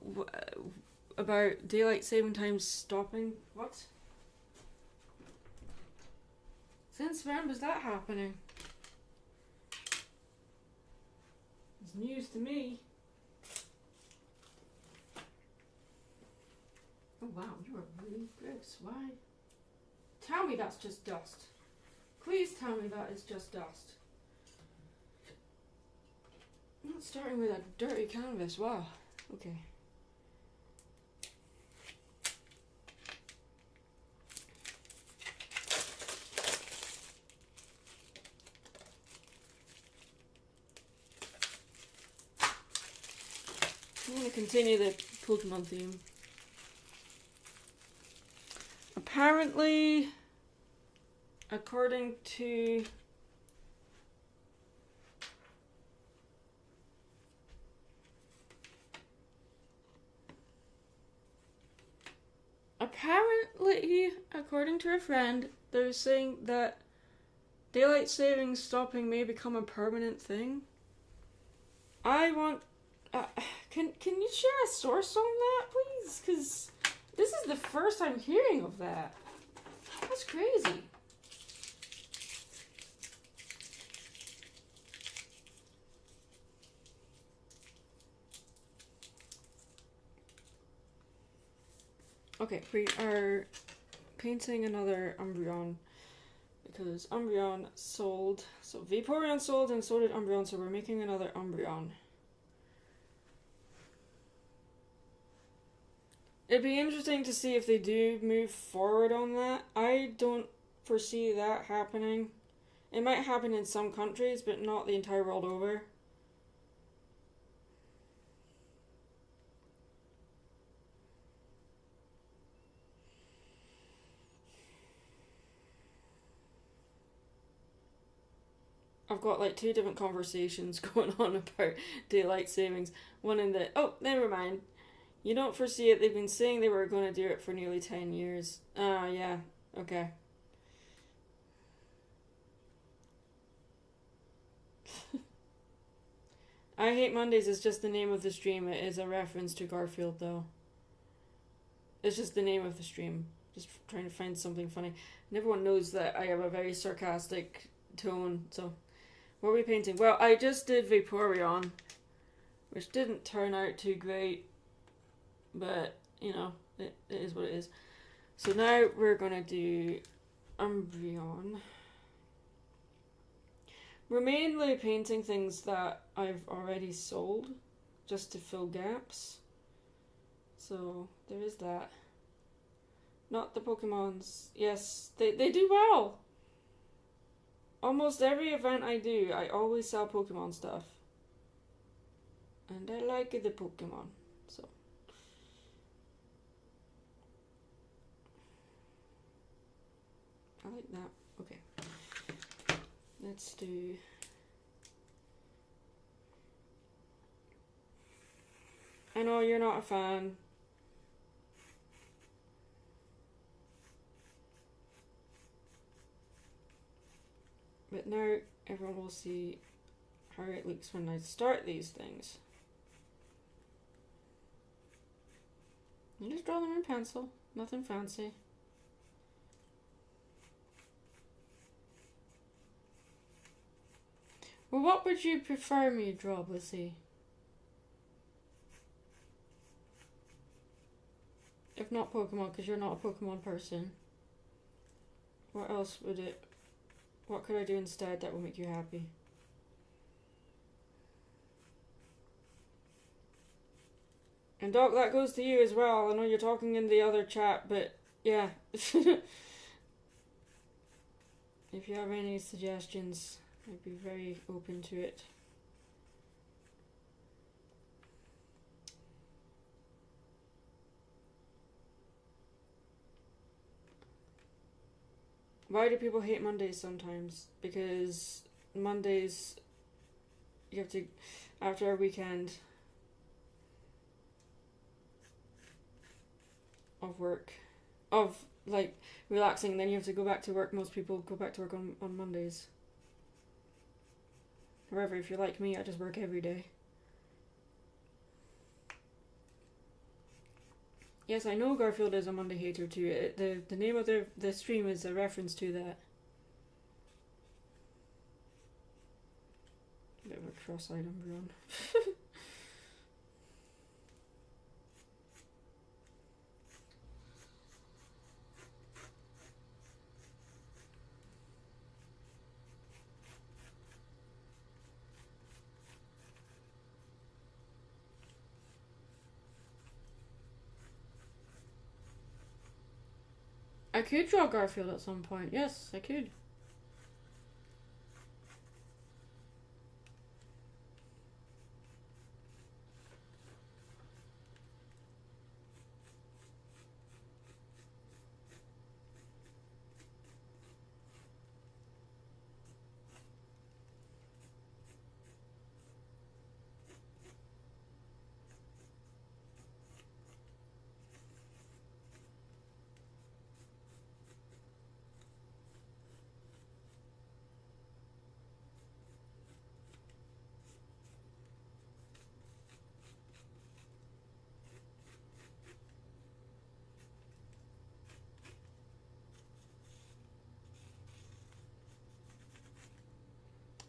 [SPEAKER 1] about daylight saving times stopping. What? Since when was that happening? It's news to me. Oh wow, you are really gross. Why? Tell me that's just dust. Please tell me that is just dust. I'm not starting with a dirty canvas. Wow. Okay. I'm going to continue the Pokemon theme. Apparently, according to according to a friend, they're saying that daylight savings stopping may become a permanent thing. I want... can you share a source on that, please? Because this is the first I'm hearing of that. That's crazy. Okay, we are painting another Umbreon because Umbreon sold. So Vaporeon sold and so did Umbreon, so we're making another Umbreon. It'd be interesting to see if they do move forward on that. I don't foresee that happening. It might happen in some countries, but not the entire world over. I've got like 2 different conversations going on about daylight savings. One in the, oh, never mind. You don't foresee it. They've been saying they were going to do it for nearly 10 years. Yeah. Okay. I Hate Mondays is just the name of the stream. It is a reference to Garfield, though. It's just the name of the stream. Just trying to find something funny. And everyone knows that I have a very sarcastic tone, so... What are we painting? Well, I just did Vaporeon, which didn't turn out too great, but, you know, it is what it is. So now we're going to do Umbreon. We're mainly painting things that I've already sold, just to fill gaps. So, there is that. Not the Pokemons. Yes, they do well! Almost every event I do, I always sell Pokemon stuff. And I like the Pokemon, so. I like that. Okay. Let's do... I know you're not a fan. But now everyone will see how it looks when I start these things. You just draw them in pencil, nothing fancy. Well, what would you prefer me to draw, Blissey? If not Pokemon, because you're not a Pokemon person. What else would it... What could I do instead that will make you happy? And Doc, that goes to you as well. I know you're talking in the other chat, but yeah. If you have any suggestions, I'd be very open to it. Why do people hate Mondays sometimes? Because Mondays, you have to, after a weekend of work, of like relaxing, then you have to go back to work. Most people go back to work on Mondays. However, if you're like me, I just work every day. Yes, I know Garfield is a Monday hater too. The name of the stream is a reference to that. Bit of a cross-eyed Umbreon. I could draw Garfield at some point. Yes, I could.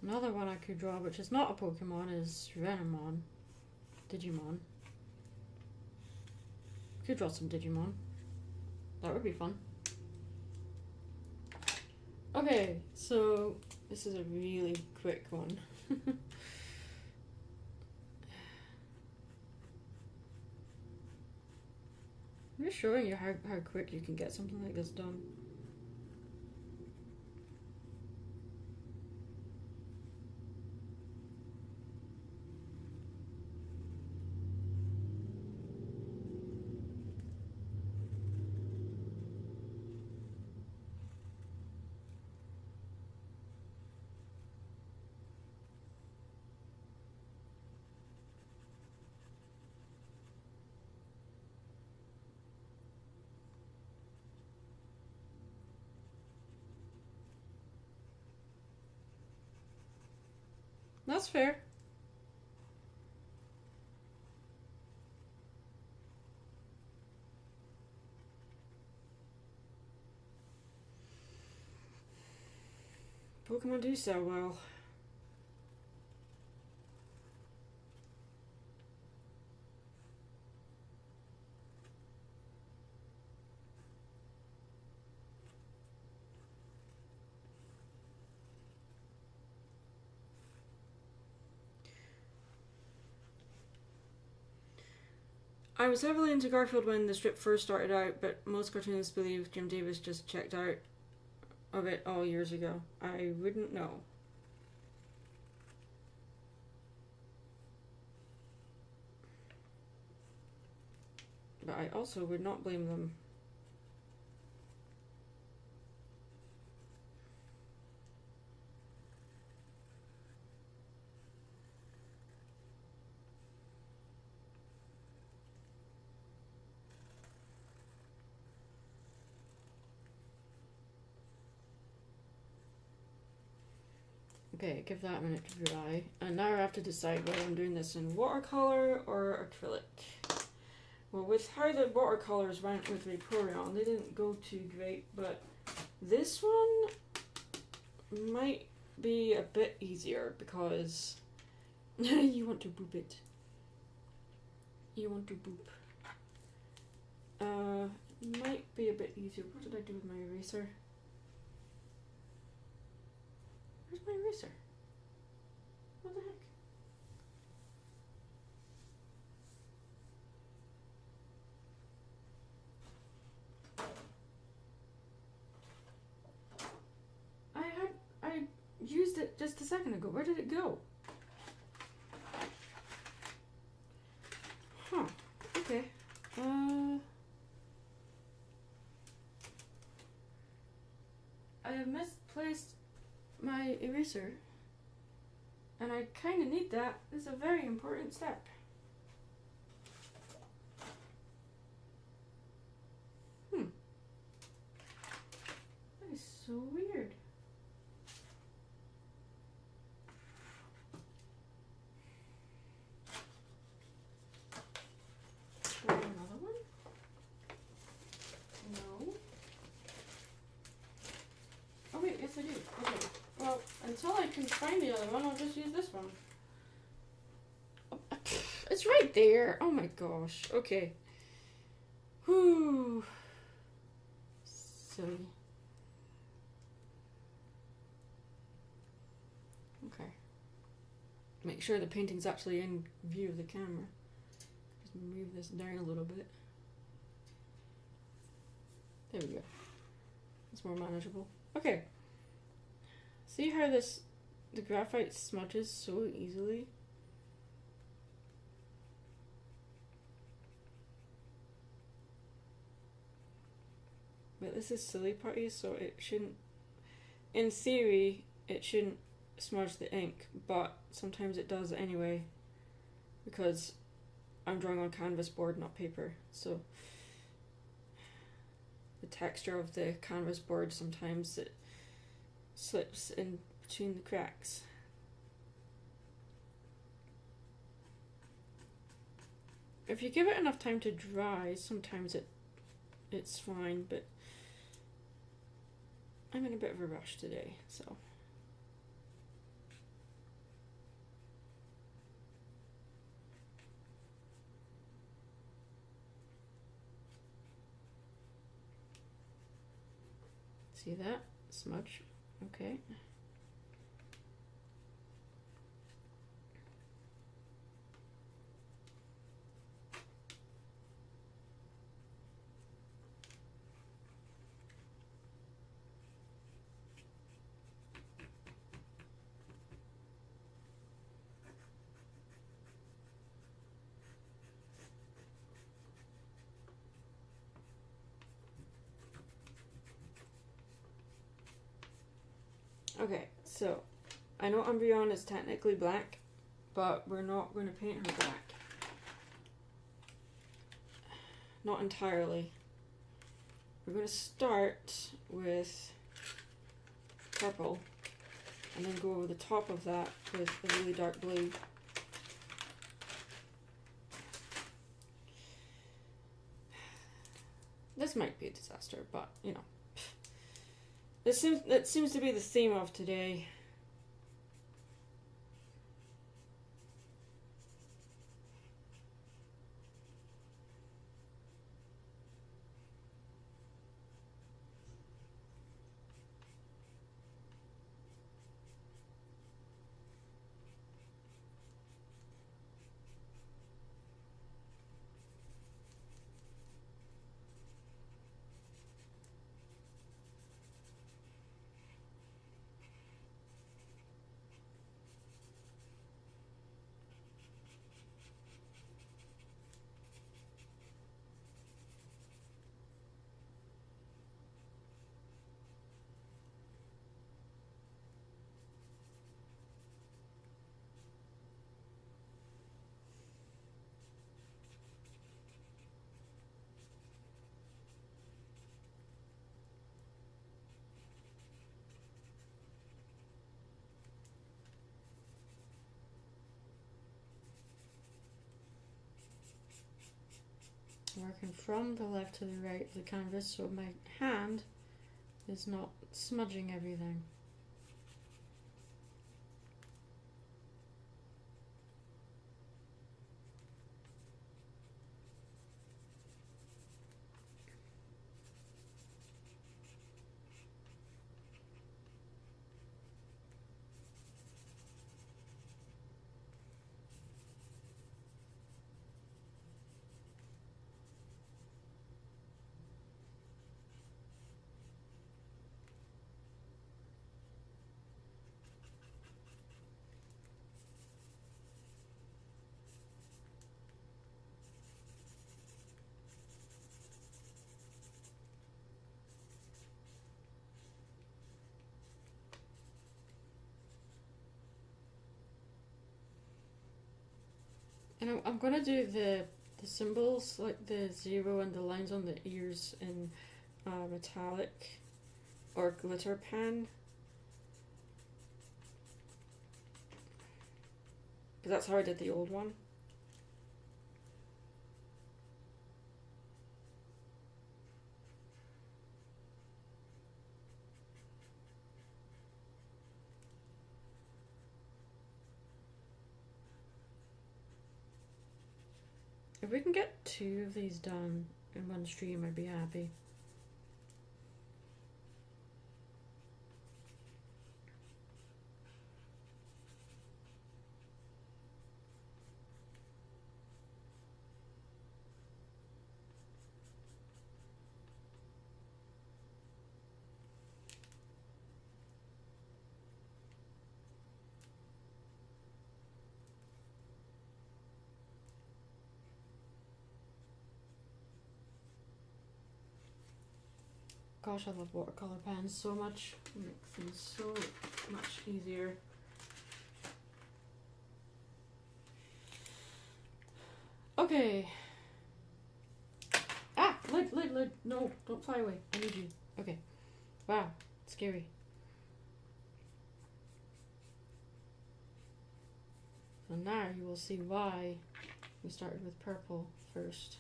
[SPEAKER 1] Another one I could draw, which is not a Pokemon, is Renamon. Digimon. Could draw some Digimon. That would be fun. Okay, so this is a really quick one. I'm just showing you how quick you can get something like this done. That's fair. Pokemon do sell well. I was heavily into Garfield when the strip first started out, but most cartoonists believe Jim Davis just checked out of it all years ago. I wouldn't know. But I also would not blame them. Okay, give that a minute to dry. And now I have to decide whether I'm doing this in watercolor or acrylic. Well, with how the watercolors went with Vaporeon, they didn't go too great, but this one might be a bit easier because you want to boop it. You want to boop. Might be a bit easier. What did I do with my eraser? Where's my eraser? What the heck? I used it just a second ago. Where did it go? Huh. Okay. I have misplaced my eraser, and I kind of need that. This is a very important step. That is so weird. Do I have another one? No. Oh wait, yes I do. Okay. Well, until I can find the other one, I'll just use this one. Oh, it's right there. Oh my gosh. Okay. Whew. Silly. Okay. Make sure the painting's actually in view of the camera. Just move this down a little bit. There we go. It's more manageable. Okay. See how the graphite smudges so easily? But this is silly putty, so it shouldn't, in theory, it shouldn't smudge the ink, but sometimes it does anyway, because I'm drawing on canvas board, not paper, so the texture of the canvas board, sometimes it slips in between the cracks. If you give it enough time to dry, sometimes it's fine, but I'm in a bit of a rush today, so See that? Smudge. Okay. Okay, so I know Umbreon is technically black, but we're not going to paint her black. Not entirely. We're going to start with purple and then go over the top of that with a really dark blue. This might be a disaster, but you know. It seems to be the theme of today. Working from the left to the right of the canvas so my hand is not smudging everything. And I'm gonna do the symbols, like the 0 and the lines on the ears in metallic or glitter pen. Because that's how I did the old one. If we can get 2 of these done in one stream, I'd be happy. Gosh, I love watercolor pens so much. It makes things so much easier. Okay. Ah! Lid. No, don't fly away. I need you. Okay. Wow, scary. So now you will see why we started with purple first.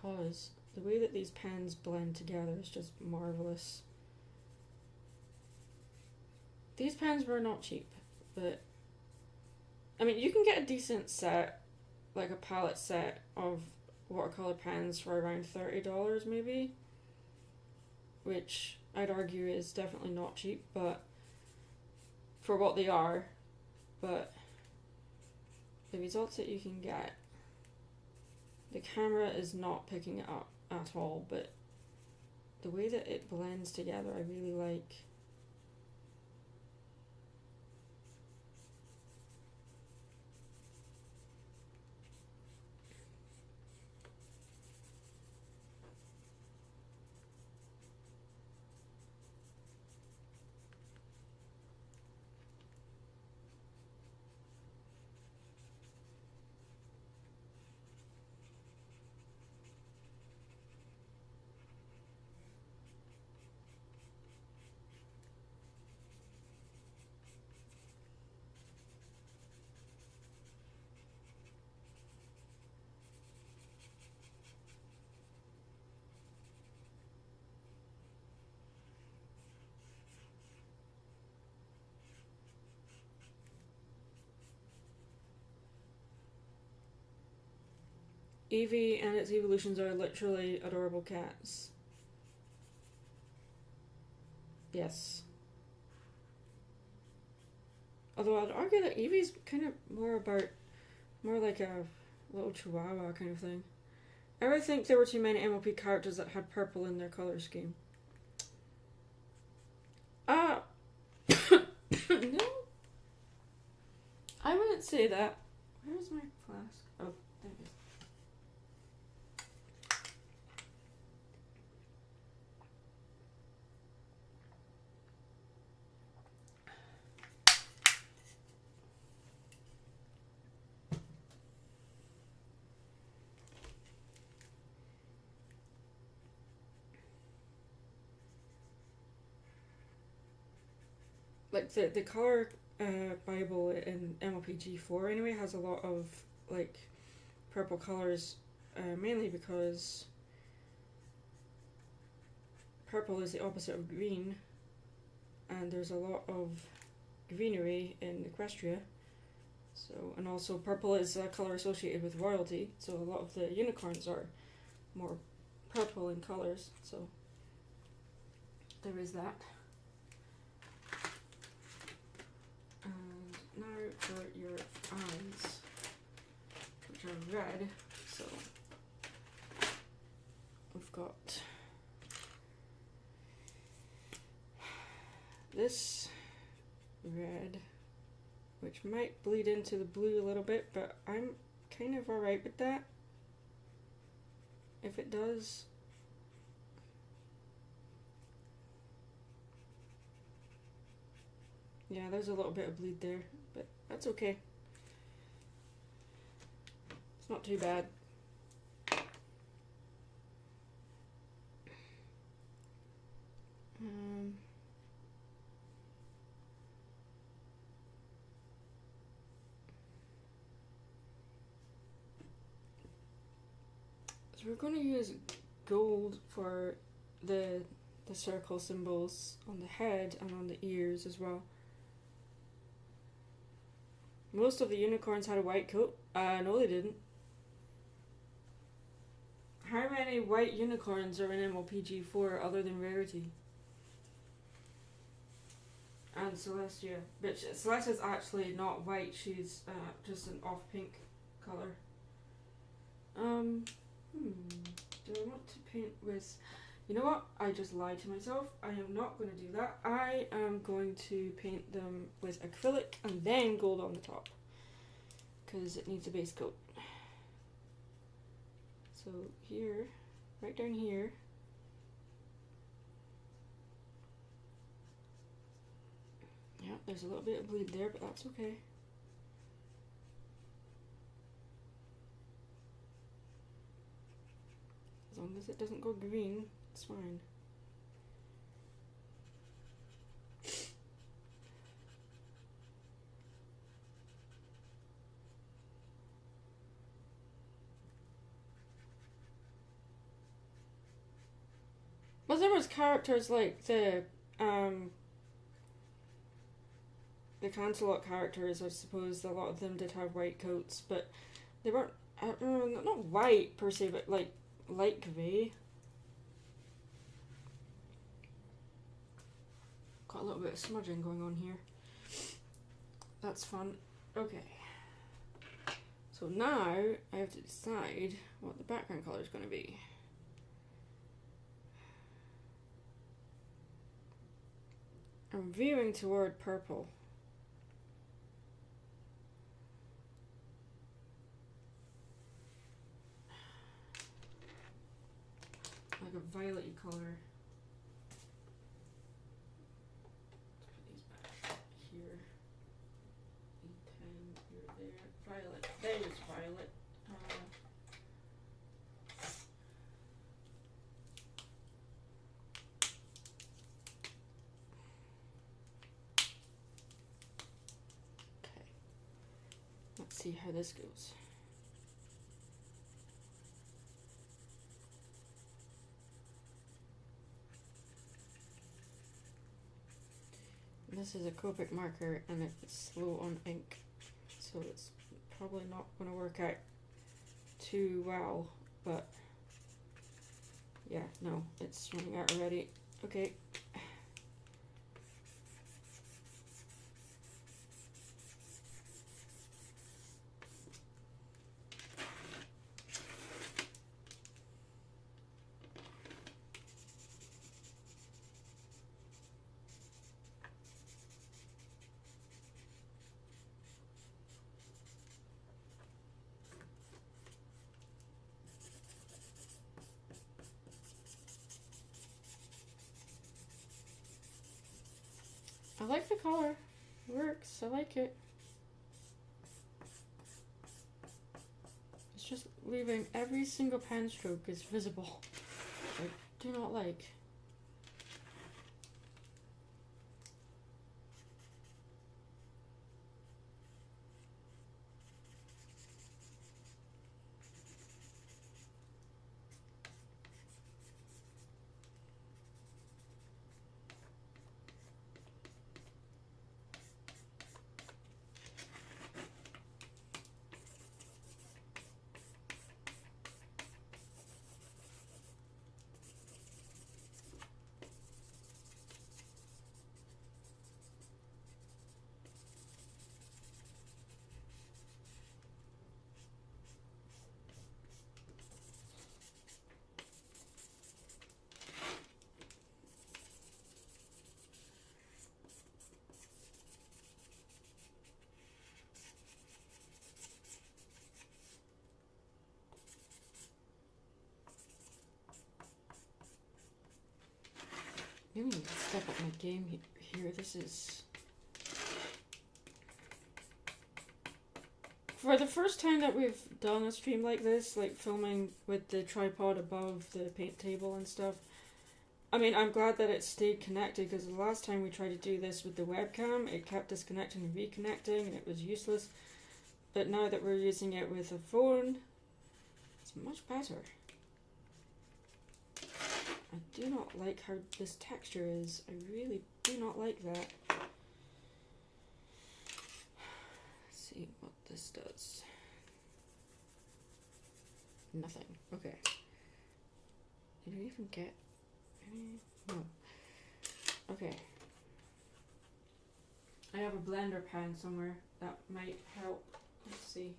[SPEAKER 1] Because the way that these pens blend together is just marvelous. These pens were not cheap, but I mean, you can get a decent set, like a palette set of watercolor pens for around $30 maybe, which I'd argue is definitely not cheap, but for what they are. But the results that you can get, the camera is not picking it up at all, but the way that it blends together I really like. Eevee and its evolutions are literally adorable cats. Yes. Although I'd argue that Eevee's kind of more like a little chihuahua kind of thing. I ever think there were too many MLP characters that had purple in their color scheme? No. I wouldn't say that. Where's my flask? Oh, there it is. Like the color Bible in MLPG4 anyway has a lot of like purple colors, mainly because purple is the opposite of green, and there's a lot of greenery in Equestria. So, and also purple is a color associated with royalty, so a lot of the unicorns are more purple in colors, so there is that. And now for your eyes, which are red, so we've got this red, which might bleed into the blue a little bit, but I'm kind of alright with that. If it does. Yeah, there's a little bit of bleed there, but that's okay. It's not too bad. So we're going to use gold for the circle symbols on the head and on the ears as well. Most of the unicorns had a white coat. No, they didn't. How many white unicorns are in MLPG4 other than Rarity? And Celestia. But Celestia's actually not white, she's just an off pink colour. Do I want to paint with... You know what? I just lied to myself. I am not going to do that. I am going to paint them with acrylic and then gold on the top, because it needs a base coat. So here, right down here, yeah, there's a little bit of bleed there, but that's okay. As long as it doesn't go green, it's fine. But there was characters like the Cancelot characters, I suppose a lot of them did have white coats, but they weren't not white per se, but like light grey. Got a little bit of smudging going on here. That's fun. Okay. So now I have to decide what the background color is going to be. I'm veering toward purple. Like a violet-y color. Let's put these back here. E10, you're there. Violet. There's violet. Okay. Let's see how this goes. This is a Copic marker and it's slow on ink, so it's probably not going to work out too well, but yeah, no, it's running out already. Okay. I like the color. It works. I like it. It's just leaving every single pen stroke is visible. I do not like. Maybe I need to step up my game here. This is... For the first time that we've done a stream like this, like filming with the tripod above the paint table and stuff, I mean, I'm glad that it stayed connected, because the last time we tried to do this with the webcam, it kept disconnecting and reconnecting, and it was useless. But now that we're using it with a phone, it's much better. I do not like how this texture is. I really do not like that. Let's see what this does. Nothing. Okay. Did we even get any? No. Okay. I have a blender pen somewhere that might help. Let's see.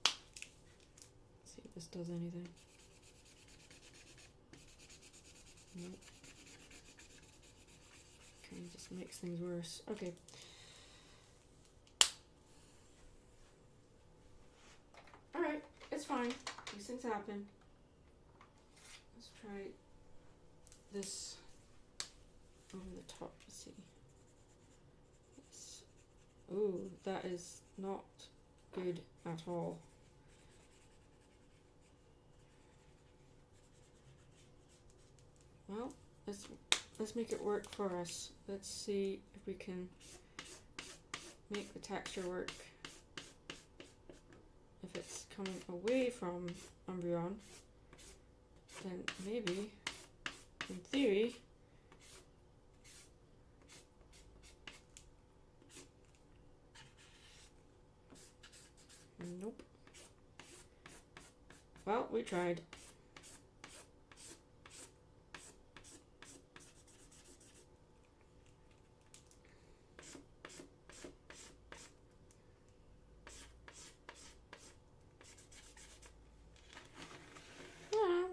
[SPEAKER 1] Let's see if this does anything. Nope. Okay, just makes things worse. Okay. Alright, it's fine. These things happen. Let's try this over the top. Let's see. Yes. Ooh, that is not good at all. Well, let's make it work for us. Let's see if we can make the texture work. If it's coming away from Umbreon, then maybe, in theory, nope. we tried.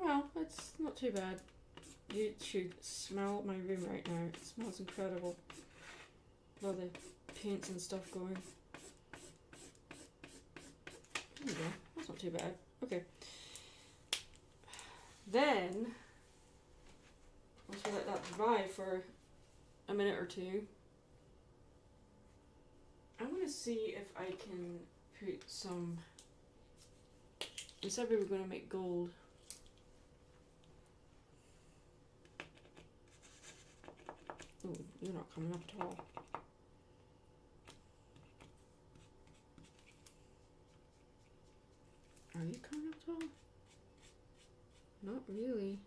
[SPEAKER 1] Well, it's not too bad. You should smell my room right now. It smells incredible. All the paints and stuff going. There you go. That's not too bad. Okay. Then, once we let that dry for a minute or two, I'm going to see if I can put some... We said we were going to make gold. Oh, you're not coming up at all. Are you coming up at all? Not really.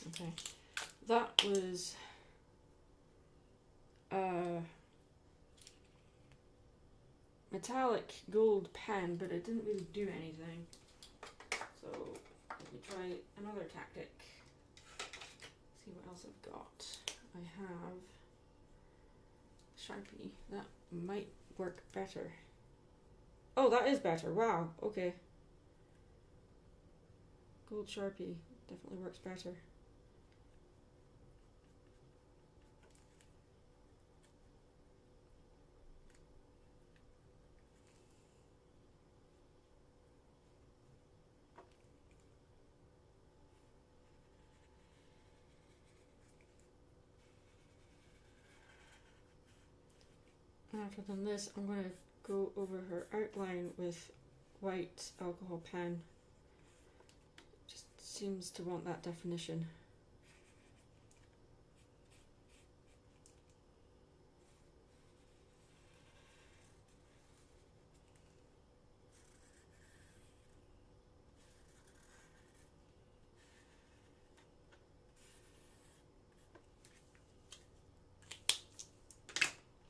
[SPEAKER 1] Okay, that was metallic gold pen, but it didn't really do anything. So let me try another tactic. See what else I've got. I have Sharpie. That might work better. Oh, that is better. Wow. Okay. Gold Sharpie definitely works better. After I've done this, I'm going to go over her outline with white alcohol pen. Just seems to want that definition.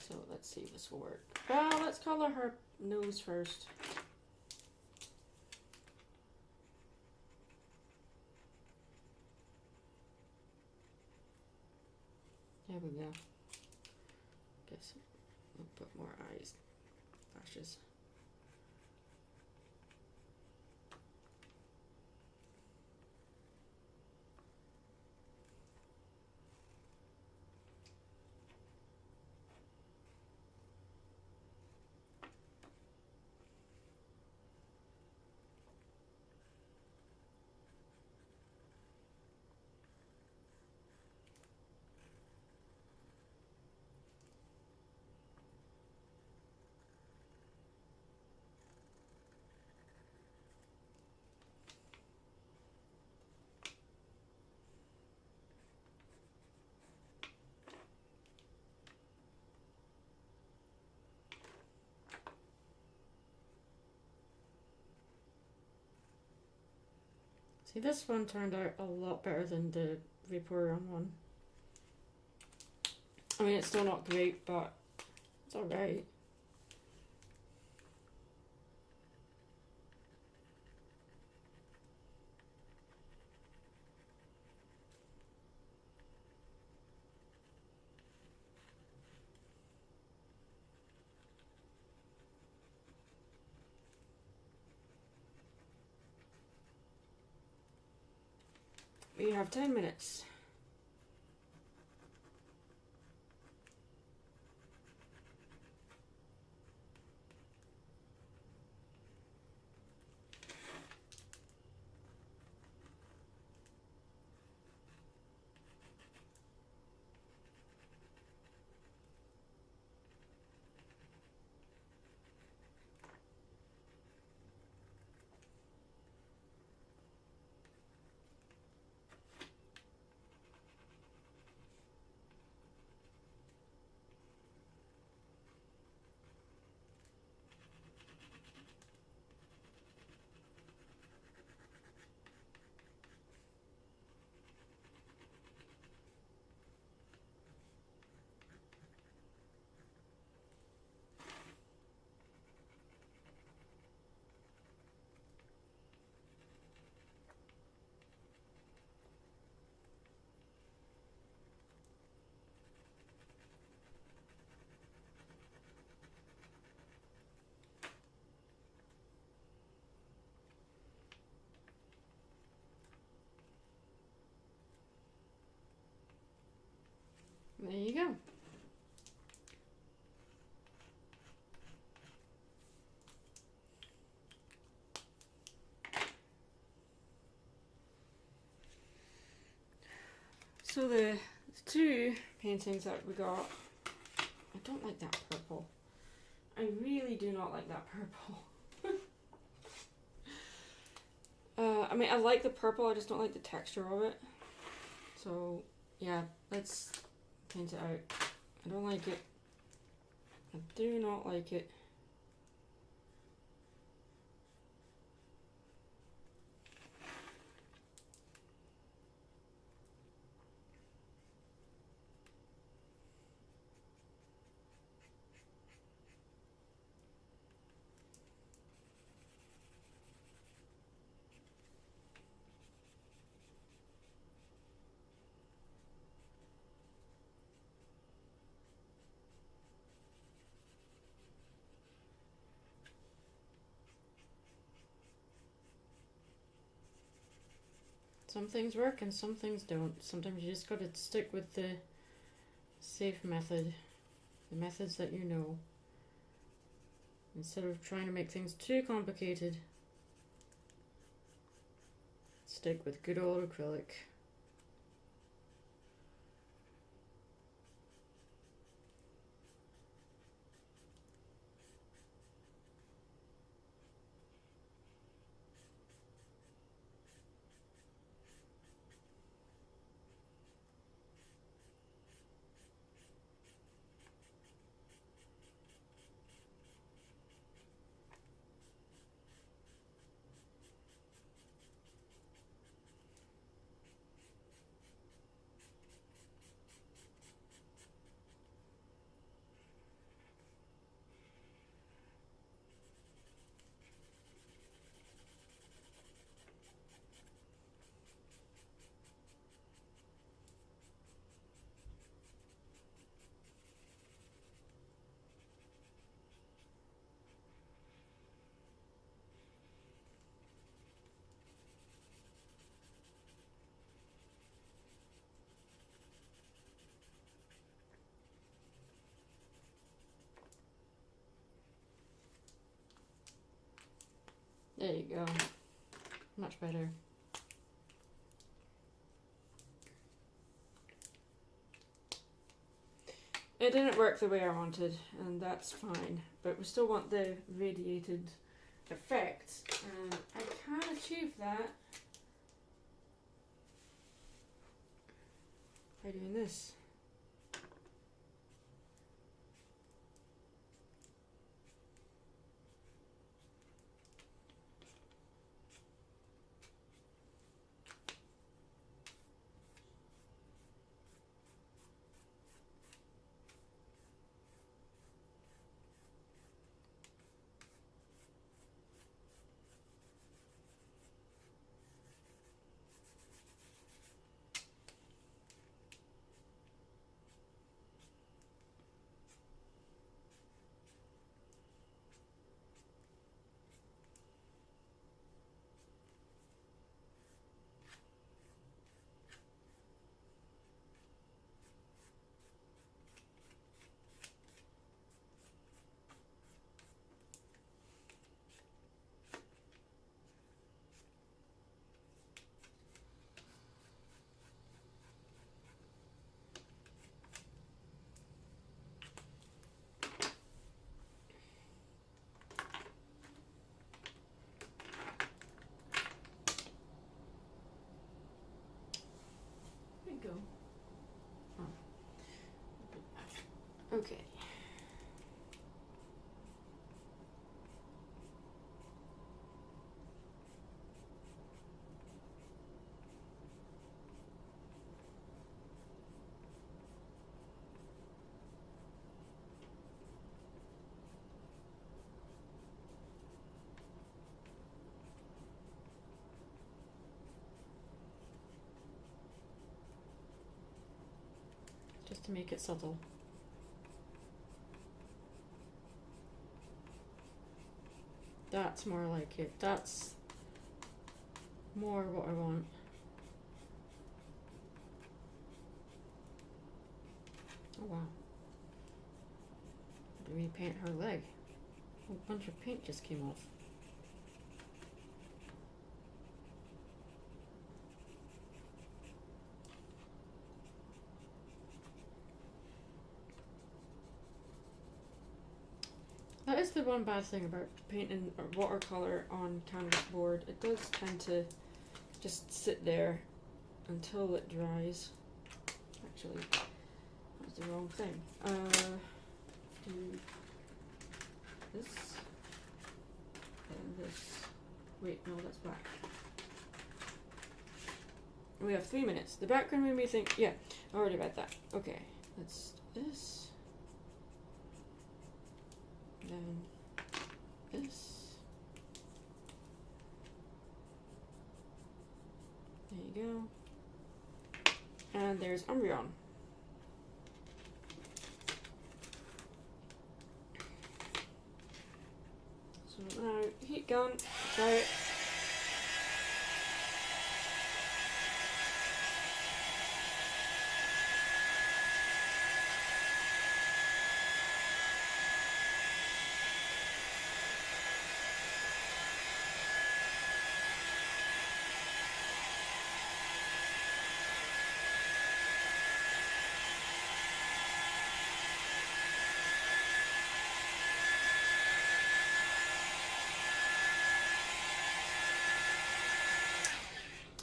[SPEAKER 1] So let's see if this will work. Well, let's color her nose first. There we go. Guess we'll put more eyes, lashes. See, this one turned out a lot better than the Vaporeon one. I mean, it's still not great, but it's alright. We have 10 minutes. There you go. So the two paintings that we got, I don't like that purple. I really do not like that purple. I mean, I like the purple, I just don't like the texture of it. So, yeah, let's paint it out. I don't like it. I do not like it. Some things work and some things don't. Sometimes you just gotta stick with the safe method, the methods that you know, instead of trying to make things too complicated. Stick with good old acrylic. There you go. Much better. It didn't work the way I wanted, and that's fine. But we still want the radiated effect, and I can achieve that by doing this. There you go. Oh. Okay. Just to make it subtle. That's more like it. That's more what I want. Oh wow. Did we paint her leg? A whole bunch of paint just came off. That is the one bad thing about painting watercolor on canvas board. It does tend to just sit there until it dries. Actually, that's the wrong thing. Do this and this. Wait, no, that's black. We have 3 minutes. The background made me think, yeah, I already read that. Okay, let's do this. Then this. There you go. And there's Umbreon. So now heat gun, try it.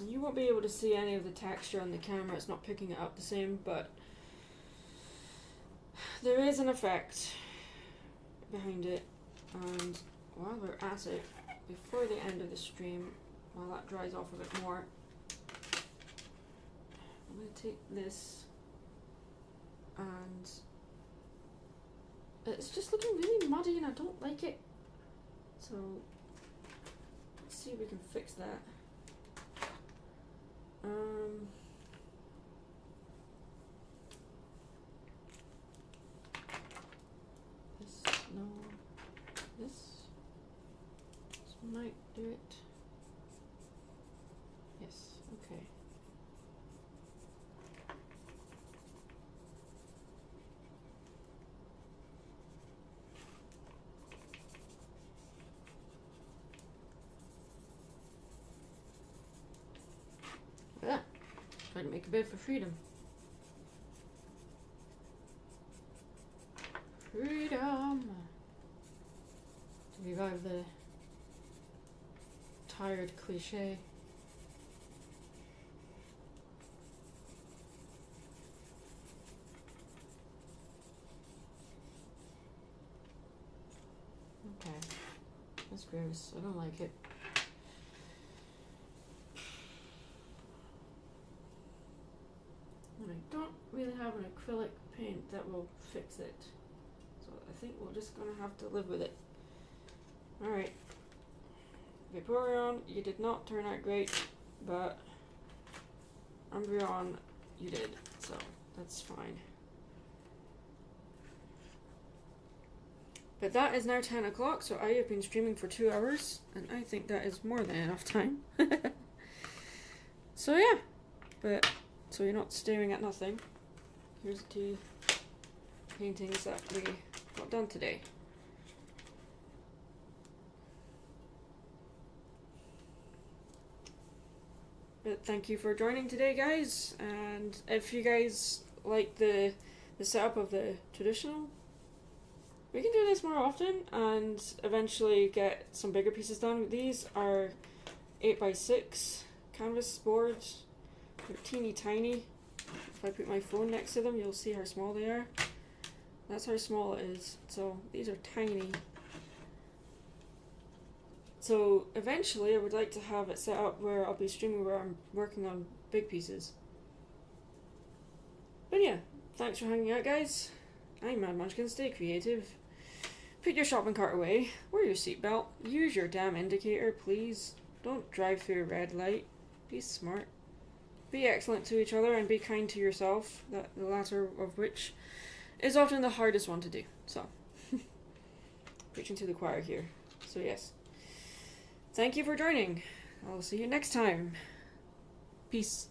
[SPEAKER 1] You won't be able to see any of the texture on the camera, it's not picking it up the same, but there is an effect behind it. And while we're at it, before the end of the stream, while that dries off a bit more, I'm going to take this, and it's just looking really muddy and I don't like it. So let's see if we can fix that. This might do it. Yes, okay. Yeah, trying to make a bid for freedom. Freedom! To revive the tired cliche. Okay, that's gross. I don't like it. And I don't really have an acrylic paint that will fix it. So I think we're just gonna have to live with it. Alright. Vaporeon, you did not turn out great, but Umbreon, you did, so that's fine. But that is now 10 o'clock, so I have been streaming for 2 hours, and I think that is more than enough time. So yeah, but so you're not staring at nothing. Here's the 2 paintings that we got done today. But thank you for joining today, guys, and if you guys like the setup of the traditional, we can do this more often and eventually get some bigger pieces done. These are 8x6 canvas boards. They're teeny tiny. If I put my phone next to them, you'll see how small they are. That's how small it is. So these are tiny. So eventually I would like to have it set up where I'll be streaming where I'm working on big pieces. But yeah, thanks for hanging out, guys. I'm Mad Munchkin, stay creative. Put your shopping cart away, wear your seatbelt, use your damn indicator, please. Don't drive through a red light. Be smart. Be excellent to each other and be kind to yourself, the latter of which is often the hardest one to do. So, preaching to the choir here. So yes. Thank you for joining. I'll see you next time. Peace.